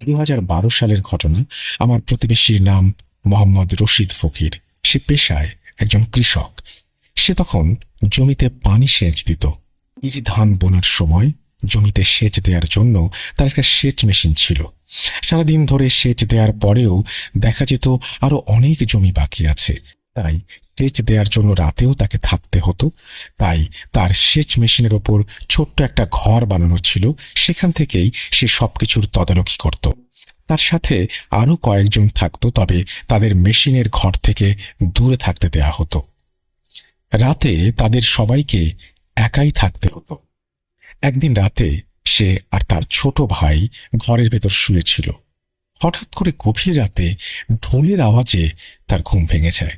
2012 সালের ঘটনা। আমার প্রতিবেশীর নাম মোহাম্মদ রশিদ ফকির। সে পেশায় একজন কৃষক। সে তখন জমিতে পানি সেচ দিত। ইরি ধান বোনার সময় জমিতে সেচ দেওয়ার জন্য তার একটা সেচ মেশিন ছিল। সারাদিন ধরে সেচ দেওয়ার পরেও দেখা যেত আরো অনেক জমি বাকি আছে, তাই সেচ দেওয়ার জন্য রাতেও তাকে থাকতে হতো। তাই তার সেচ মেশিনের ওপর ছোট্ট একটা ঘর বানানো ছিল, সেখান থেকেই সে সবকিছুর তদারকি করত। তার সাথে আরো কয়েকজন থাকতো, তবে তাদের মেশিনের ঘর থেকে দূরে থাকতে দেয়া হতো। রাতে তাদের সবাইকে একাই থাকতে হতো। একদিন রাতে সে আর তার ছোট ভাই ঘরের ভেতর শুয়েছিল। হঠাৎ করে গভীর রাতে ঢোলের আওয়াজে তার ঘুম ভেঙে যায়।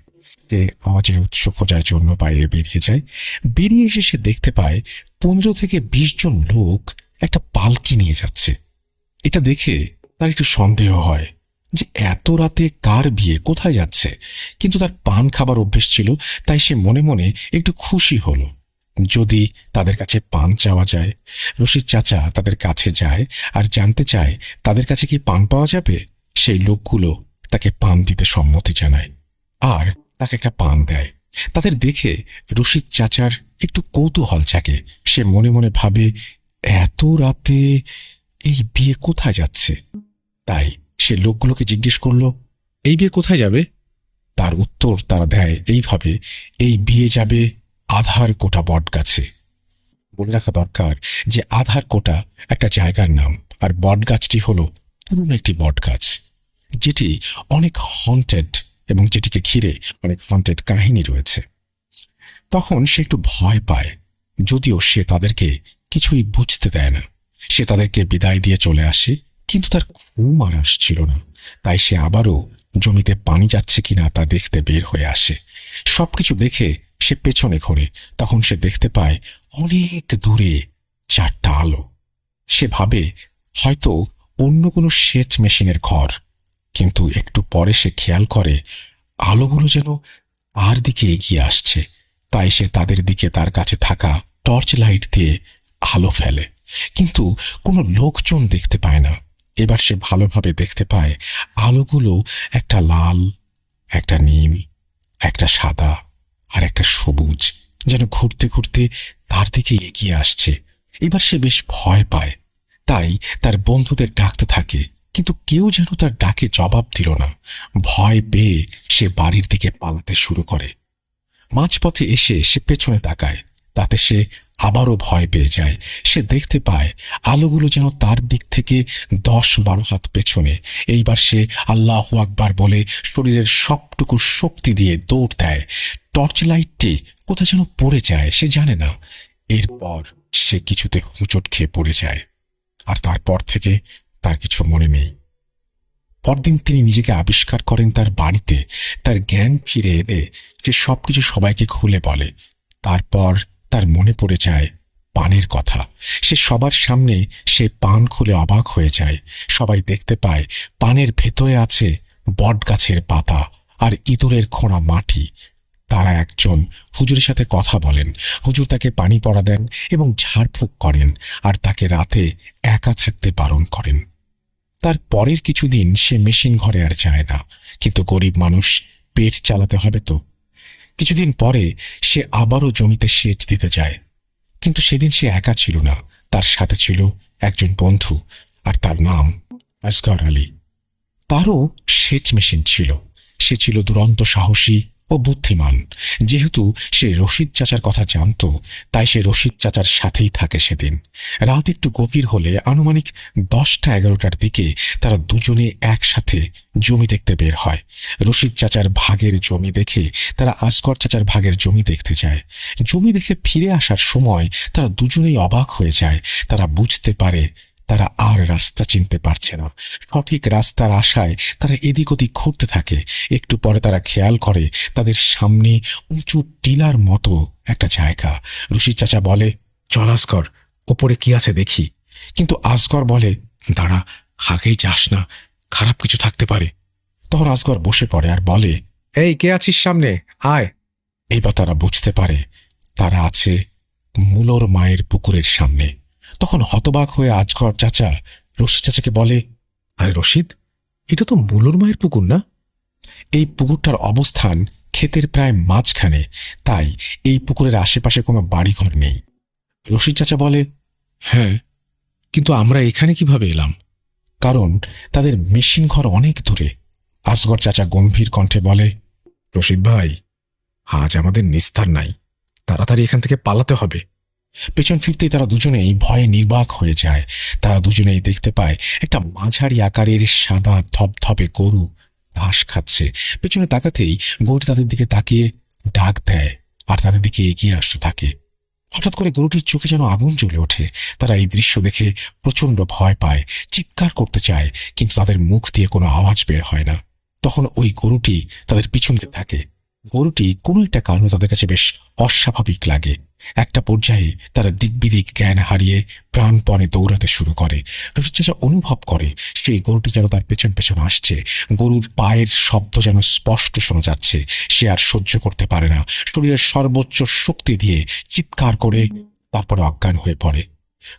সে আওয়াজের উৎস খোঁজার জন্য বাইরে বেরিয়ে যায়। বেরিয়ে এসে সে দেখতে পায় 15 থেকে 20 জন লোক একটা পালকি নিয়ে যাচ্ছে। এটা দেখে তার একটু সন্দেহ হয় যে এত রাতে কার বিয়ে, কোথায় যাচ্ছে। কিন্তু তার পান খাবার অভ্যেস ছিল, তাই সে মনে মনে একটু খুশি হলো। যদি তাদের কাছে পান চাওয়া যায়। রশিদ চাচা তাদের কাছে যায় আর জানতে চায় তাদের কাছে কি পান পাওয়া যাবে। সেই লোকগুলো তাকে পান দিতে সম্মতি জানায় আর তাকে একটা পান দেয়। তাদের দেখে রশিদ চাচার একটু কৌতূহল জাগে। সে মনে মনে ভাবে, এত রাতে এই বিয়ে কোথায় যাচ্ছে। তাই সে লোকগুলোকে জিজ্ঞেস করল, এই বিয়ে কোথায় যাবে? তার উত্তর তারা দেয় এইভাবে, এই বিয়ে যাবে আধার কোটা বট গাছে। বলে রাখা দরকার যে আধার কোটা একটা জায়গার নাম, আর বট গাছটি হল পুরনো একটি বট গাছ, যেটি অনেক হন্টেড এবং যেটিকে ঘিরে অনেক হন্টেড কাহিনী রয়েছে। তখন সে একটু ভয় পায়, যদিও সে তাদেরকে কিছুই বুঝতে দেয় না। সে তাদেরকে বিদায় দিয়ে চলে আসে, কিন্তু তার ঘুম আর আসছিল না। তাই সে আবারও জমিতে পানি যাচ্ছে কিনা তা দেখতে বের হয়ে আসে। সবকিছু দেখে সে পেছনে ঘোরে। তখন সে দেখতে পায় অনেক দূরে 4টা আলো। সে ভাবে হয়তো অন্য কোনো সেচ মেশিনের ঘর, কিন্তু একটু পরে সে খেয়াল করে আলোগুলো যেন তার দিকে এগিয়ে আসছে। তাই সে তাদের দিকে তার কাছে থাকা টর্চ লাইট দিয়ে আলো ফেলে, কিন্তু কোনো লোকজন দেখতে পায় না। এবার সে ভালোভাবে দেখতে পায় আলোগুলো একটা লাল, একটা নীল, একটা সাদা আর একটা সবুজ, যেন ঘুরতে ঘুরতে তার দিকে এগিয়ে আসছে। এবার সে বেশ ভয় পায়, তাই তার বন্ধুদের ডাকতে থাকে, কিন্তু কেউ যেন তার ডাকে জবাব দিল না। ভয় পেয়ে সে বাড়ির দিকে পালাতে শুরু করে। মাঝপথে এসে সে পেছনে তাকায়, তাতে সে আবারও ভয় পেয়ে যায়। সে দেখতে পায় আলোগুলো যেন তার দিক থেকে 10-12 হাত পেছনে। এইবার সে আল্লাহু আকবার বলে শরীরের সবটুকু শক্তি দিয়ে দৌড় দেয়। টর্চ লাইটটি কোথায় যেন পড়ে যায়, সে জানে না। এরপর সে কিছুতে হোঁচট খেয়ে পড়ে যায়, আর তারপর থেকে তার কিছু মনে নেই। পরদিন তিনি নিজেকে আবিষ্কার করেন তার বাড়িতে। তার জ্ঞান ফিরে এলে সে সবকিছু সবাইকে খুলে বলে। তারপর তার মনে পড়ে যায় পানের কথা। সে সবার সামনে সে পান খুলে অবাক হয়ে যায়। সবাই দেখতে পায় পানের ভেতরে আছে বট গাছের পাতা আর ইঁদুরের খোঁড়া মাটি। তারা একজন হুজুরের সাথে কথা বলেন। হুজুর তাকে পানি পড়া দেন এবং ঝাড়ফুঁক করেন, আর তাকে রাতে একা থাকতে বারণ করেন। তার পরের কিছুদিন সে মেশিন ঘরে আর যায় না, কিন্তু গরিব মানুষ, পেট চালাতে হবে তো। কিছুদিন পরে সে আবারও জমিতে সেচ দিতে যায়, কিন্তু সেদিন সে একা ছিল না। তার সাথে ছিল একজন বন্ধু, আর তার নাম আসগর আলী। তারও সেচ মেশিন ছিল। সে ছিল দুরন্ত সাহসী ও বুদ্ধিমান। যেহেতু সে রশিদ চাচার কথা জানত, তাই সে রশিদ চাচার সাথেই থাকে। সেদিন রাত একটু গভীর হলে আনুমানিক 10টা-11টার দিকে তারা দুজনে একসাথে জমি দেখতে বের হয়। রশিদ চাচার ভাগের জমি দেখে তারা আসগর চাচার ভাগের জমি দেখতে যায়। জমি দেখে ফিরে আসার সময় তারা দুজনেই অবাক হয়ে যায়। তারা বুঝতে পারে তারা আর রাস্তা চিনতে পারছে না। সঠিক রাস্তার আশায় তারা এদিক ওদিক ঘুরতে থাকে। একটু পরে তারা খেয়াল করে তাদের সামনে উঁচু টিলার মতো একটা জায়গা। রশিদ চাচা বলে, চল আসগর, ওপরে কি আছে দেখি। কিন্তু আসগর বলে, দাঁড়া, আগেই যাস না, খারাপ কিছু থাকতে পারে। তখন আসগর বসে পড়ে আর বলে, এই কে আছিস সামনে, আয়। এইবার তারা বুঝতে পারে তারা আছে মুলোর মায়ের পুকুরের সামনে। তখন হতবাক হয়ে আসগর চাচা রশিদ চাচাকে বলে, আরে রশিদ, এটা তো মুলুর মায়ের পুকুর না? এই পুকুরটার অবস্থান ক্ষেতের প্রায় মাঝখানে, তাই এই পুকুরের আশেপাশে কোনো বাড়িঘর নেই। রশিদ চাচা বলে, হ্যাঁ, কিন্তু আমরা এখানে কিভাবে এলাম? কারণ তাদের মেশিন ঘর অনেক দূরে। আসগর চাচা গম্ভীর কণ্ঠে বলে, রশিদ ভাই, আজ আমাদের নিস্তার নাই, তাড়াতাড়ি এখান থেকে পালাতে হবে। পেছন ফিরতেই তারা দুজনেই ভয়ে নির্বাক হয়ে যায়। তারা দুজনেই দেখতে পায় একটা মাঝারি আকারের সাদা ধপধপে গরু ঘাস খাচ্ছে। পেছনে তাকাতেই গরুটি তাদের দিকে তাকিয়ে ডাক দেয় আর তাদের দিকে এগিয়ে আসতে থাকে। হঠাৎ করে গরুটির চোখে যেন আগুন জ্বলে ওঠে। তারা এই দৃশ্য দেখে প্রচণ্ড ভয় পায়, চিৎকার করতে চায়, কিন্তু তাদের মুখ দিয়ে কোনো আওয়াজ বের হয় না। তখন ওই গরুটি তাদের পিছনে থাকে। গরুটি কোনো একটা কারণে তাদের কাছে বেশ অস্বাভাবিক লাগে। একটা পর্যায়ে তারা দিকবিদিক জ্ঞান হারিয়ে প্রাণপণে দৌড়াতে শুরু করে। রশিদ চাচা অনুভব করে সেই গরুটি যেন তার পেছন পেছন আসছে। গরুর পায়ের শব্দ যেন স্পষ্ট শোনা যাচ্ছে। সে আর সহ্য করতে পারে না, শরীরের সর্বোচ্চ শক্তি দিয়ে চিৎকার করে তারপরে অজ্ঞান হয়ে পড়ে।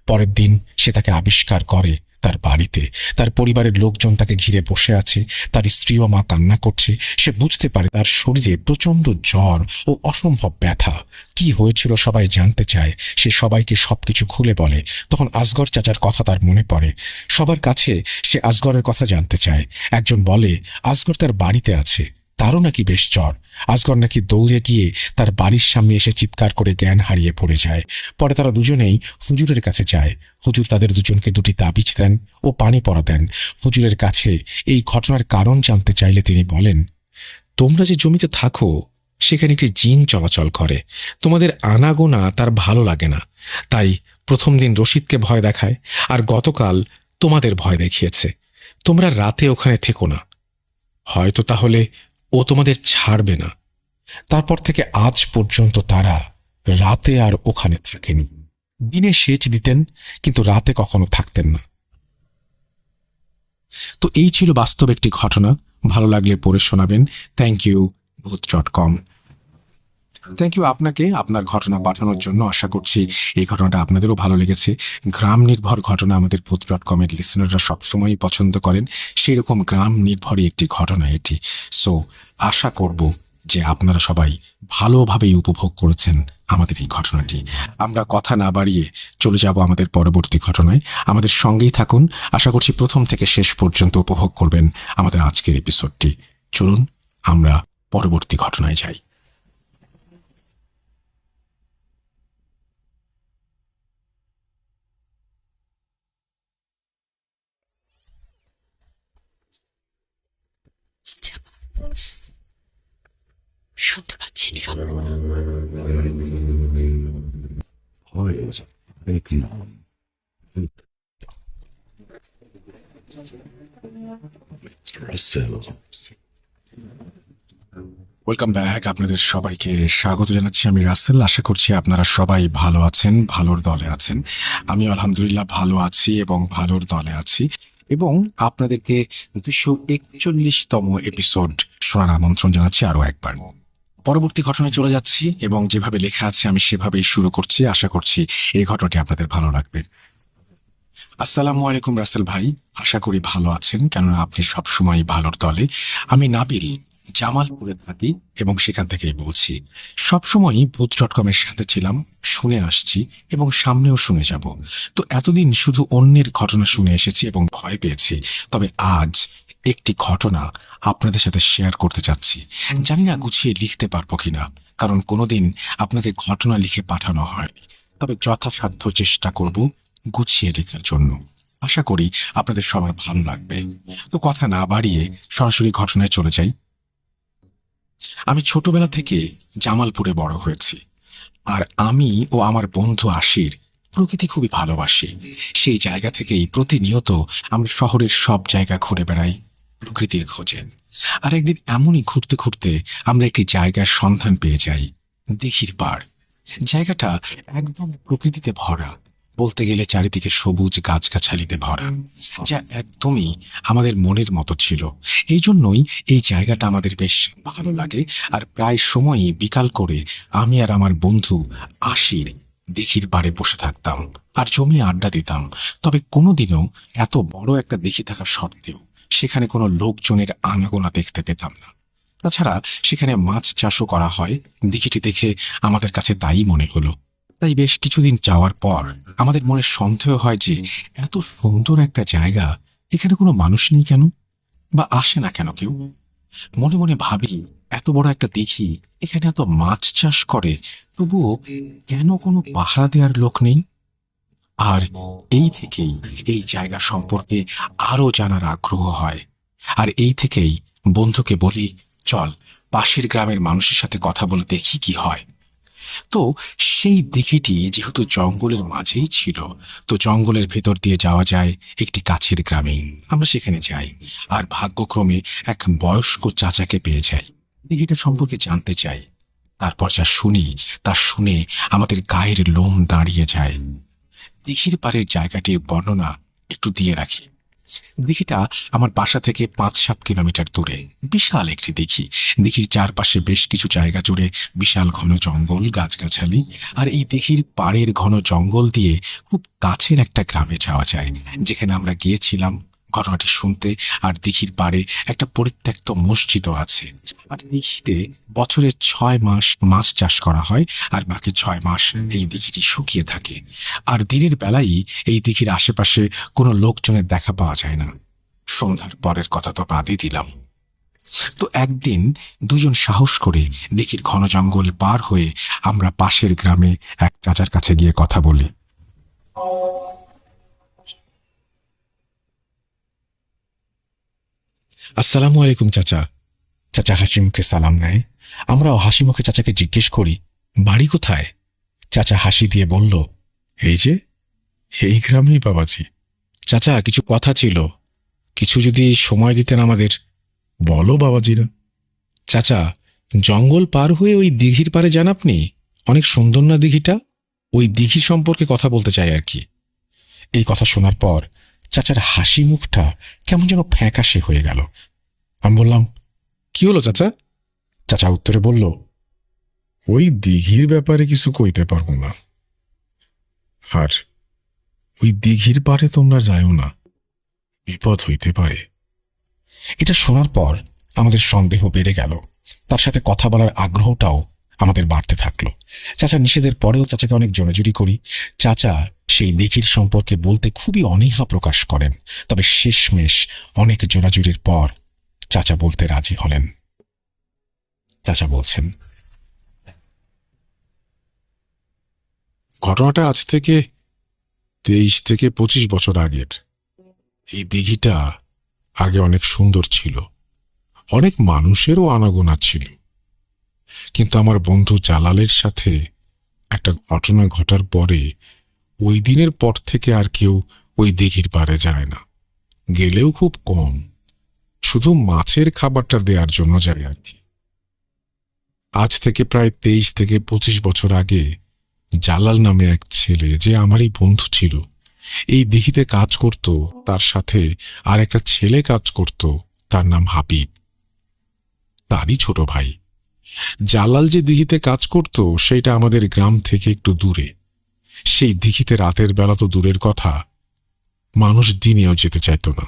পরের দিন সে তাকে আবিষ্কার করে তার বাড়িতে। তার পরিবারের লোকজন তাকে ঘিরে বসে আছে। তার স্ত্রী ও মা কান্না করছে। সে বুঝতে পারে তার শরীরে প্রচণ্ড জ্বর ও অসম্ভব ব্যথা। কি হয়েছিল সবাই জানতে চায়। সে সবাইকে সবকিছু খুলে বলে। তখন আসগর চাচার কথা তার মনে পড়ে। সবার কাছে সে আসগরের কথা জানতে চায়। একজন বলে আসগর তার বাড়িতে আছে, তারও নাকি বেশ জ্বর। আসগর নাকি দৌড়ে গিয়ে তার বাড়ির সামনে এসে চিৎকার করে জ্ঞান হারিয়ে পড়ে যায়। পরে তারা দুজনেই হুজুরের কাছে যায়। হুজুর তাদের দুজনকে দুটি তাবিজ দেন ও পানি পড়া দেন। হুজুরের কাছে এই ঘটনার কারণ জানতে চাইলে তিনি বলেন, তোমরা যে জমিতে থাকো সেখানে একটি জিন চলাচল করে। তোমাদের আনাগোনা তার ভালো লাগে না, তাই প্রথম দিন রশিদকে ভয় দেখায়, আর গতকাল তোমাদের ভয় দেখিয়েছে। তোমরা রাতে ওখানে থেকো না, হয়তো তাহলে ও তোমাদের ছাড়বে না। তারপর থেকে আজ পর্যন্ত তারা রাতে আর ওখানে থাকেনি। দিনে সেচ দিতেন, কিন্তু রাতে কখনো থাকতেন না। তো এই ছিল বাস্তব একটি ঘটনা। ভালো লাগলে পড়ে শোনাবেন। থ্যাংক ইউ ভূত.com। থ্যাংক ইউ আপনাকে আপনার ঘটনা পাঠানোর জন্য। আশা করছি এই ঘটনাটা আপনাদেরও ভালো লেগেছে। গ্রাম নির্ভর ঘটনা আমাদের ভূত.com এর লিসেনাররা সবসময়ই পছন্দ করেন। সেই রকম গ্রাম নির্ভরই একটি ঘটনা এটি। সো আশা করব যে আপনারা সবাই ভালোভাবেই উপভোগ করেছেন আমাদের এই ঘটনাটি। আমরা কথা না বাড়িয়ে চলে যাব আমাদের পরবর্তী ঘটনায়। আমাদের সঙ্গেই থাকুন। আশা করছি প্রথম থেকে শেষ পর্যন্ত উপভোগ করবেন আমাদের আজকের এপিসোডটি। চলুন আমরা পরবর্তী ঘটনায় যাই। শুনতে পাচ্ছেন সব? Welcome back. আপনাদের সবাইকে স্বাগত জানাচ্ছি। আমি রাসেল। আশা করছি আপনারা সবাই ভালো আছেন, ভালোর দলে আছেন। আমি আলহামদুলিল্লাহ ভালো আছি এবং ভালোর দলে আছি, এবং আপনাদেরকে 241তম এপিসোড শোনার আমন্ত্রণ জানাচ্ছি আরও একবার। পরবর্তী ঘটনায় চলে যাচ্ছি এবং যেভাবে লেখা আছে আমি সেভাবেই শুরু করছি। আশা করছি এই ঘটনাটি আপনাদের ভালো লাগবে। আসসালামু আলাইকুম রাসেল ভাই, আশা করি ভালো আছেন, কেননা আপনি সবসময় ভালোর দলে। আমি নাবিল, জামালপুরে থাকি এবং সেখান থেকেই বলছি। সবসময়ই ভূত.com এর সাথে ছিলাম, শুনে আসছি এবং সামনেও শুনে যাব। তো এতদিন শুধু অন্যের ঘটনা শুনে এসেছি এবং ভয় পেয়েছি। তবে আজ একটি ঘটনা আপনাদের সাথে শেয়ার করতে চাচ্ছি। জানি না গুছিয়ে লিখতে পারবো কিনা, কারণ কোনোদিন আপনাকে ঘটনা লিখে পাঠানো হয়নি। তবে যথাসাধ্য চেষ্টা করব গুছিয়ে লেখার জন্য। আশা করি আপনাদের সবার ভালো লাগবে। তো কথা না বাড়িয়ে সরাসরি ঘটনায় চলে যাই। আমি ছোটবেলা থেকে জামালপুরে বড় হয়েছি, আর আমি ও আমার বন্ধু আশির প্রকৃতি খুবই ভালোবাসি। সেই জায়গা থেকেই প্রতিনিয়ত আমরা শহরের সব জায়গা ঘুরে বেড়াই প্রকৃতির খোঁজে। আর একদিন এমনই ঘুরতে ঘুরতে আমরা একটি জায়গার সন্ধান পেয়ে যাই, দিঘির পাড়। জায়গাটা একদম প্রকৃতিতে ভরা, বলতে গেলে চারিদিকে সবুজ গাছগাছালিতে ভরা, যা একদমই আমাদের মনের মতো ছিল। এই জন্যই এই জায়গাটা আমাদের বেশ ভালো লাগে। আর প্রায় সময়ই বিকাল করে আমি আর আমার বন্ধু আশির দিঘির পাড়ে বসে থাকতাম আর জমিয়ে আড্ডা দিতাম। তবে কোনোদিনও এত বড় একটা দিঘি থাকা সত্ত্বেও সেখানে কোনো লোকজনের আনাগোনা দেখতে পেতাম না। তাছাড়া সেখানে মাছ চাষও করা হয়। দিঘিটি দেখে আমাদের কাছে তাই মনে হলো। তাই বেশ কিছুদিন যাওয়ার পর আমাদের মনে সন্দেহ হয় যে এত সুন্দর একটা জায়গা, এখানে কোনো মানুষ নেই কেন, বা আসে না কেন কেউ। মনে মনে ভাবি, এত বড় একটা দিঘি, এখানে এত মাছ চাষ করে, তবুও কেন কোনো পাহারা দেওয়ার লোক নেই। আর এই থেকেই এই জায়গা সম্পর্কে আরো জানার আগ্রহ হয়। আর এই থেকেই বন্ধুকে বলি, চল পাশের গ্রামের মানুষের সাথে কথা বলে দেখি কি হয়। তো সেই দিঘিটি যেহেতু জঙ্গলের মাঝেই ছিল, তো জঙ্গলের ভেতর দিয়ে যাওয়া যায় একটি কাছের গ্রামে। আমরা সেখানে যাই আর ভাগ্যক্রমে এক বয়স্ক চাচাকে পেয়ে যাই। দিঘিটা সম্পর্কে জানতে চাই। তারপর যা শুনি তা শুনে আমাদের গায়ের লোম দাঁড়িয়ে যায়। দিঘির পাড়ের জায়গাটির বর্ণনা একটু দিয়ে রাখি। দিঘিটা আমার বাসা থেকে 5-7 কিলোমিটার দূরে। বিশাল একটি দিঘি। দিঘির চারপাশে বেশ কিছু জায়গা জুড়ে বিশাল ঘন জঙ্গল, গাছগাছালি। আর এই দিঘির পাড়ের ঘন জঙ্গল দিয়ে খুব কাছের একটা গ্রামে যাওয়া যায়, যেখানে আমরা গিয়েছিলাম ঘটনাটি শুনতে। আর দিঘির পাড়ে একটা পরিত্যক্ত মসজিদও আছে। আর দিঘিতে বছরে 6 মাস মাছ চাষ করা হয়, আর বাকি 6 মাস এই দিঘিটি শুকিয়ে থাকে। আর দিনের বেলায় এই দিঘির আশেপাশে কোনো লোকজনের দেখা পাওয়া যায় না। সন্ধ্যার পরের কথা তো বাদই দিলাম। তো একদিন দুজন সাহস করে দিঘির ঘন জঙ্গল পার হয়ে আমরা পাশের গ্রামে এক চাচার কাছে গিয়ে কথা বলি। আসসালামু আলাইকুম চাচা। চাচা হাসি মুখে সালাম নেয়। আমরাও হাসি মুখে চাচাকে জিজ্ঞেস করি, বাড়ি কোথায়? চাচা হাসি দিয়ে বলল, এই যে এই গ্রামেই বাবাজি। চাচা, কিছু কথা ছিল, কিছু যদি সময় দিতেন আমাদের। বলো বাবাজিরা। চাচা, জঙ্গল পার হয়ে ওই দিঘির পাড়ে যান আপনি? অনেক সুন্দর না দিঘিটা? ওই দিঘি সম্পর্কে কথা বলতে চাই আর কি। এই কথা শোনার পর চাচার হাসি মুখটা কেমন যেন ফ্যাকাশে হয়ে গেল। আমি বললাম, কি হলো চাচা? চাচা উত্তরে বলল, ওই দিঘির ব্যাপারে কিছু কইতে পারবো না, আর ওই দিঘির পারে তোমরা যাও না, বিপদ হইতে পারে। এটা শোনার পর আমাদের সন্দেহ বেড়ে গেল। তার সাথে কথা বলার আগ্রহটাও আমাদের বাড়তে থাকলো। চাচা নিষেধের পরেও চাচাকে অনেক জোরাজুরি করি। চাচা সেই দিঘির সম্পর্কে বলতে খুবই অনীহা প্রকাশ করেন। তবে শেষমেশ অনেক জোরাজুরির পর চাচা বলতে রাজি হলেন। চাচা বলছেন, ঘটনাটা আজ থেকে 23 থেকে 25 বছর আগের। এই দিঘিটা আগে অনেক সুন্দর ছিল, অনেক মানুষেরও আনাগোনা ছিল। কিন্তু আমার বন্ধু জালালের সাথে একটা ঘটনা ঘটার পরে ওই দিনের পর থেকে আর কেউ ওই দিঘির পাড়ে যায় না, গেলেও খুব কম, শুধু মাছের খাবারটা দেওয়ার জন্য যায় আর কি। আজ থেকে প্রায় 23 থেকে 25 বছর আগে জালাল নামে এক ছেলে, যে আমারই বন্ধু ছিল, এই দিঘিতে কাজ করত। তার সাথে আর একটা ছেলে কাজ করত, তার নাম হাবিব, তারই ছোট ভাই। জালাল যে দিঘিতে কাজ করত সেটা আমাদের গ্রাম থেকে একটু দূরে। সেই দিঘিতে রাতের বেলা তো দূরের কথা, মানুষ দিনেও যেতে চাইত না,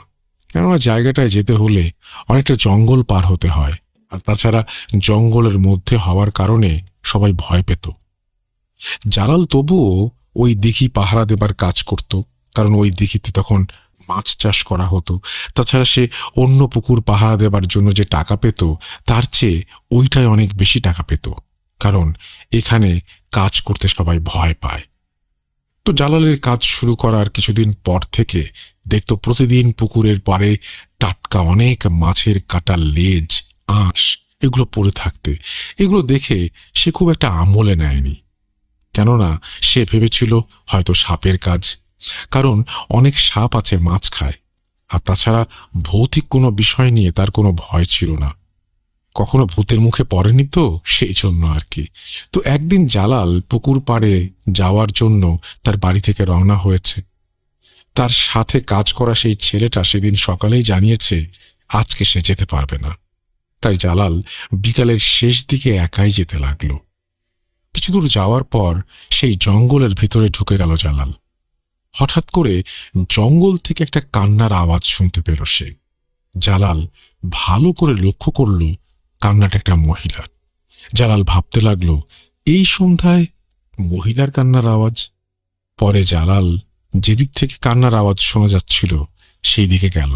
কেননা জায়গাটায় যেতে হলে অনেকটা জঙ্গল পার হতে হয়। আর তাছাড়া জঙ্গলের মধ্যে হওয়ার কারণে সবাই ভয় পেত। জালাল তবুও ওই দিঘি পাহারা দেবার কাজ করত, কারণ ওই দিঘিতে তখন মাছ চাষ করা হতো। তাছাড়া সে অন্য পুকুর পাহারা দেবার জন্য যে টাকা পেত, তার চেয়ে ওইটাই অনেক বেশি টাকা পেত, কারণ এখানে কাজ করতে সবাই ভয় পায়। তো জালালের কাজ শুরু করার কিছুদিন পর থেকে দেখতো প্রতিদিন পুকুরের পাড়ে টাটকা অনেক মাছের কাটা লেজ, আঁশ এগুলো পড়ে থাকতে। এগুলো দেখে সে খুব একটা আমলে নেয়নি, কেননা সে ভেবেছিল হয়তো সাপের কাজ, কারণ অনেক সাপ আছে মাছ খায়। আর তাছাড়া ভৌতিক কোনো বিষয় নিয়ে তার কোনো ভয় ছিল না, কখনো ভূতের মুখে পড়েনি তো, সেই জন্য আর কি। তো একদিন জালাল পুকুর পাড়ে যাওয়ার জন্য তার বাড়ি থেকে রওনা হয়েছে। তার সাথে কাজ করা সেই ছেলেটা সেদিন সকালেই জানিয়েছে আজকে সে যেতে পারবে না। তাই জালাল বিকালের শেষ দিকে একাই যেতে লাগলো। কিছু দূর যাওয়ার পর সেই জঙ্গলের ভিতরে ঢুকে গেল জালাল। হঠাৎ করে জঙ্গল থেকে একটা কান্নার আওয়াজ শুনতে পেল সে। জালাল ভালো করে লক্ষ্য করল কান্নাটা একটা মহিলার। জালাল ভাবতে লাগলো, এই সন্ধ্যায় মহিলার কান্নার আওয়াজ। পরে জালাল যেদিক থেকে কান্নার আওয়াজ শোনা যাচ্ছিল সেই দিকে গেল,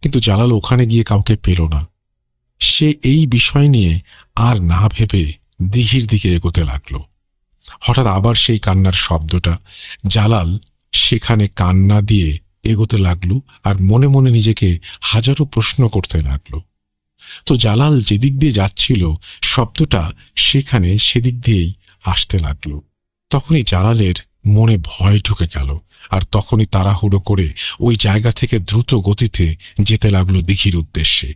কিন্তু জালাল ওখানে গিয়ে কাউকে পেল না। সে এই বিষয় নিয়ে আর না ভেবে দিঘির দিকে এগোতে লাগলো। হঠাৎ আবার সেই কান্নার শব্দটা। জালাল সেখানে কান্না দিয়ে এগোতে লাগলো আর মনে মনে নিজেকে হাজারো প্রশ্ন করতে লাগলো। তো জালাল যেদিক দিয়ে যাচ্ছিল শব্দটা সেখানে সেদিক দিয়েই আসতে লাগলো। তখনই জালালের মনে ভয় ঢুকে গেল, আর তখনই তাড়াহুড়ো করে ওই জায়গা থেকে দ্রুত গতিতে যেতে লাগলো দিঘির উদ্দেশ্যে।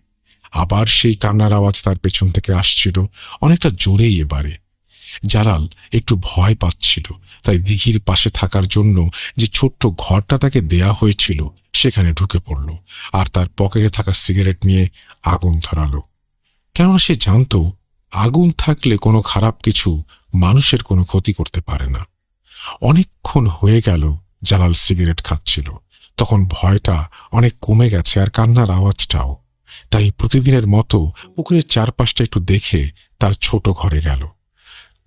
আবার সেই কান্নার আওয়াজ তার পেছন থেকে আসছিল, অনেকটা জোরেই এবারে। জালাল একটু ভয় পাচ্ছিল, তাই দিঘির পাশে থাকার জন্য যে ছোট্ট ঘরটা তাকে দেয়া হয়েছিল সেখানে ঢুকে পড়ল, আর তার পকেটে থাকা সিগারেট নিয়ে আগুন ধরালো। কেননা সে জানত আগুন থাকলে কোনো খারাপ কিছু মানুষের কোনো ক্ষতি করতে পারে না। অনেকক্ষণ হয়ে গেল জালাল সিগারেট খাচ্ছিল, তখন ভয়টা অনেক কমে গেছে আর কান্নার আওয়াজটাও। তাই প্রতিদিনের মতো পুকুরের চারপাশটা একটু দেখে তার ছোট ঘরে গেল।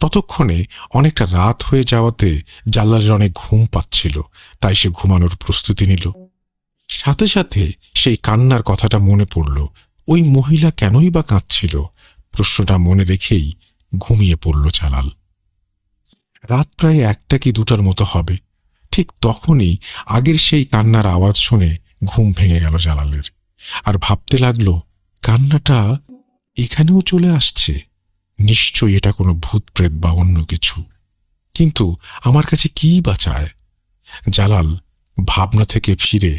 ততক্ষণে অনেকটা রাত হয়ে যাওয়াতে জালালের অনেক ঘুম পাচ্ছিল, তাই সে ঘুমানোর প্রস্তুতি নিল। সাথে সাথে সেই কান্নার কথাটা মনে পড়ল। ওই মহিলা কেনই বা কাঁদছিল? প্রশ্নটা মনে রেখেই ঘুমিয়ে পড়ল জালাল। রাত প্রায় 1টা কি 2টার মতো হবে। ঠিক তখনই আগের সেই কান্নার আওয়াজ শুনে ঘুম ভেঙে গেল জালালের, আর ভাবতে লাগলো, কান্নাটা এখানেও চলে আসছে। নিশ্চয়ই এটা কোনো ভূত প্রেত বা অন্য কিছু, কিন্তু আমার কাছে কি বা চায়? জালাল ভাবনা থেকে ফিরে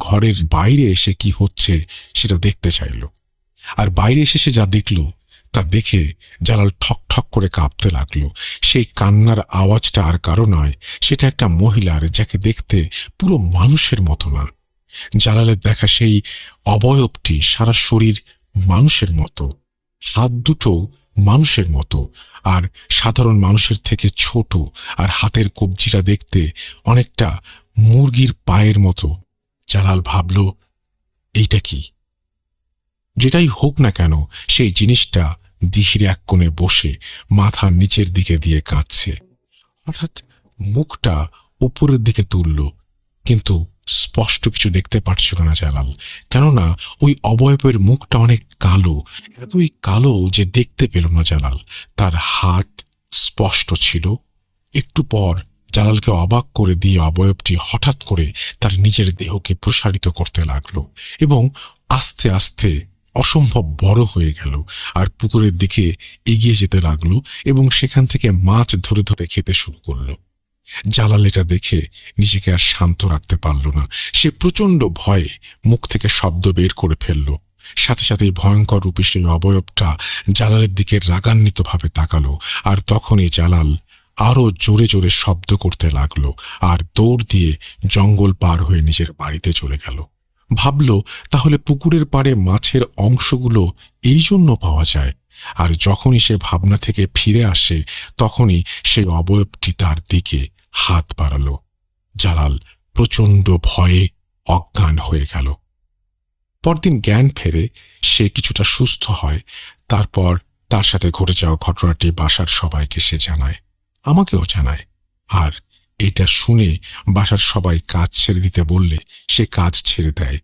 ঘরের বাইরে এসে কি হচ্ছে সেটা দেখতে চাইল। আর বাইরে এসে সে যা দেখল তা দেখে জালাল ঠক ঠক করে কাঁপতে লাগলো। সেই কান্নার আওয়াজটা আর কারো নয়, সেটা একটা মহিলার, যাকে দেখতে পুরো মানুষের মতো না। জালালের দেখা সেই অবয়বটি সারা শরীর মানুষের মতো, হাত দুটো মানুষের মতো, আর সাধারণ মানুষের থেকে ছোট, আর হাতের কবজিটা দেখতে অনেকটা মুরগির পায়ের মতো। জালাল ভাবল, এইটা কি? যেটাই হোক না কেন সেই জিনিসটা দিঘির এক কোণে বসে মাথা নিচের দিকে দিয়ে কাঁদছে। হঠাৎ মুখটা উপরের দিকে তুলল, কিন্তু স্পষ্ট কিছু দেখতে পারছিল না জালাল, কেননা ওই অবয়বের মুখটা অনেক কালো, এতই কালো যে দেখতে পেল না জালাল। তার হাত স্পষ্ট ছিল। একটু পর জালালকে অবাক করে দিয়ে অবয়বটি হঠাৎ করে তার নিজের দেহকে প্রসারিত করতে লাগলো এবং আস্তে আস্তে অসম্ভব বড় হয়ে গেল, আর পুকুরের দিকে এগিয়ে যেতে লাগলো এবং সেখান থেকে মাছ ধরে ধরে খেতে শুরু করলো। জালাল এটা দেখে নিজেকে আর শান্ত রাখতে পারল না। সে প্রচন্ড ভয়ে মুখ থেকে শব্দ বের করে ফেলল। সাথে সাথে ভয়ঙ্কর রূপে সেই অবয়বটা জালালের দিকে রাগান্বিতভাবে তাকালো, আর তখনই জালাল আরো জোরে জোরে শব্দ করতে লাগলো আর দৌড় দিয়ে জঙ্গল পার হয়ে নিজের বাড়িতে চলে গেল। ভাবল, তাহলে পুকুরের পাড়ে মাছের অংশগুলো এই জন্য পাওয়া যায়। আর যখনই সে ভাবনা থেকে ফিরে আসে তখনই সেই অবয়বটি তার দিকে হাত বাড়ালো। জালাল প্রচন্ড ভয়ে অজ্ঞান হয়ে গেল। পরদিন জ্ঞান ফেরে সে কিছুটা সুস্থ হয়। তারপর তার সাথে ঘটে যাওয়া ঘটনাটি বাসার সবাইকে সে জানায়, আমাকেও জানায়। আর এটা শুনে বাসার সবাই কাজ ছেড়ে দিতে বললে সে কাজ ছেড়ে দেয়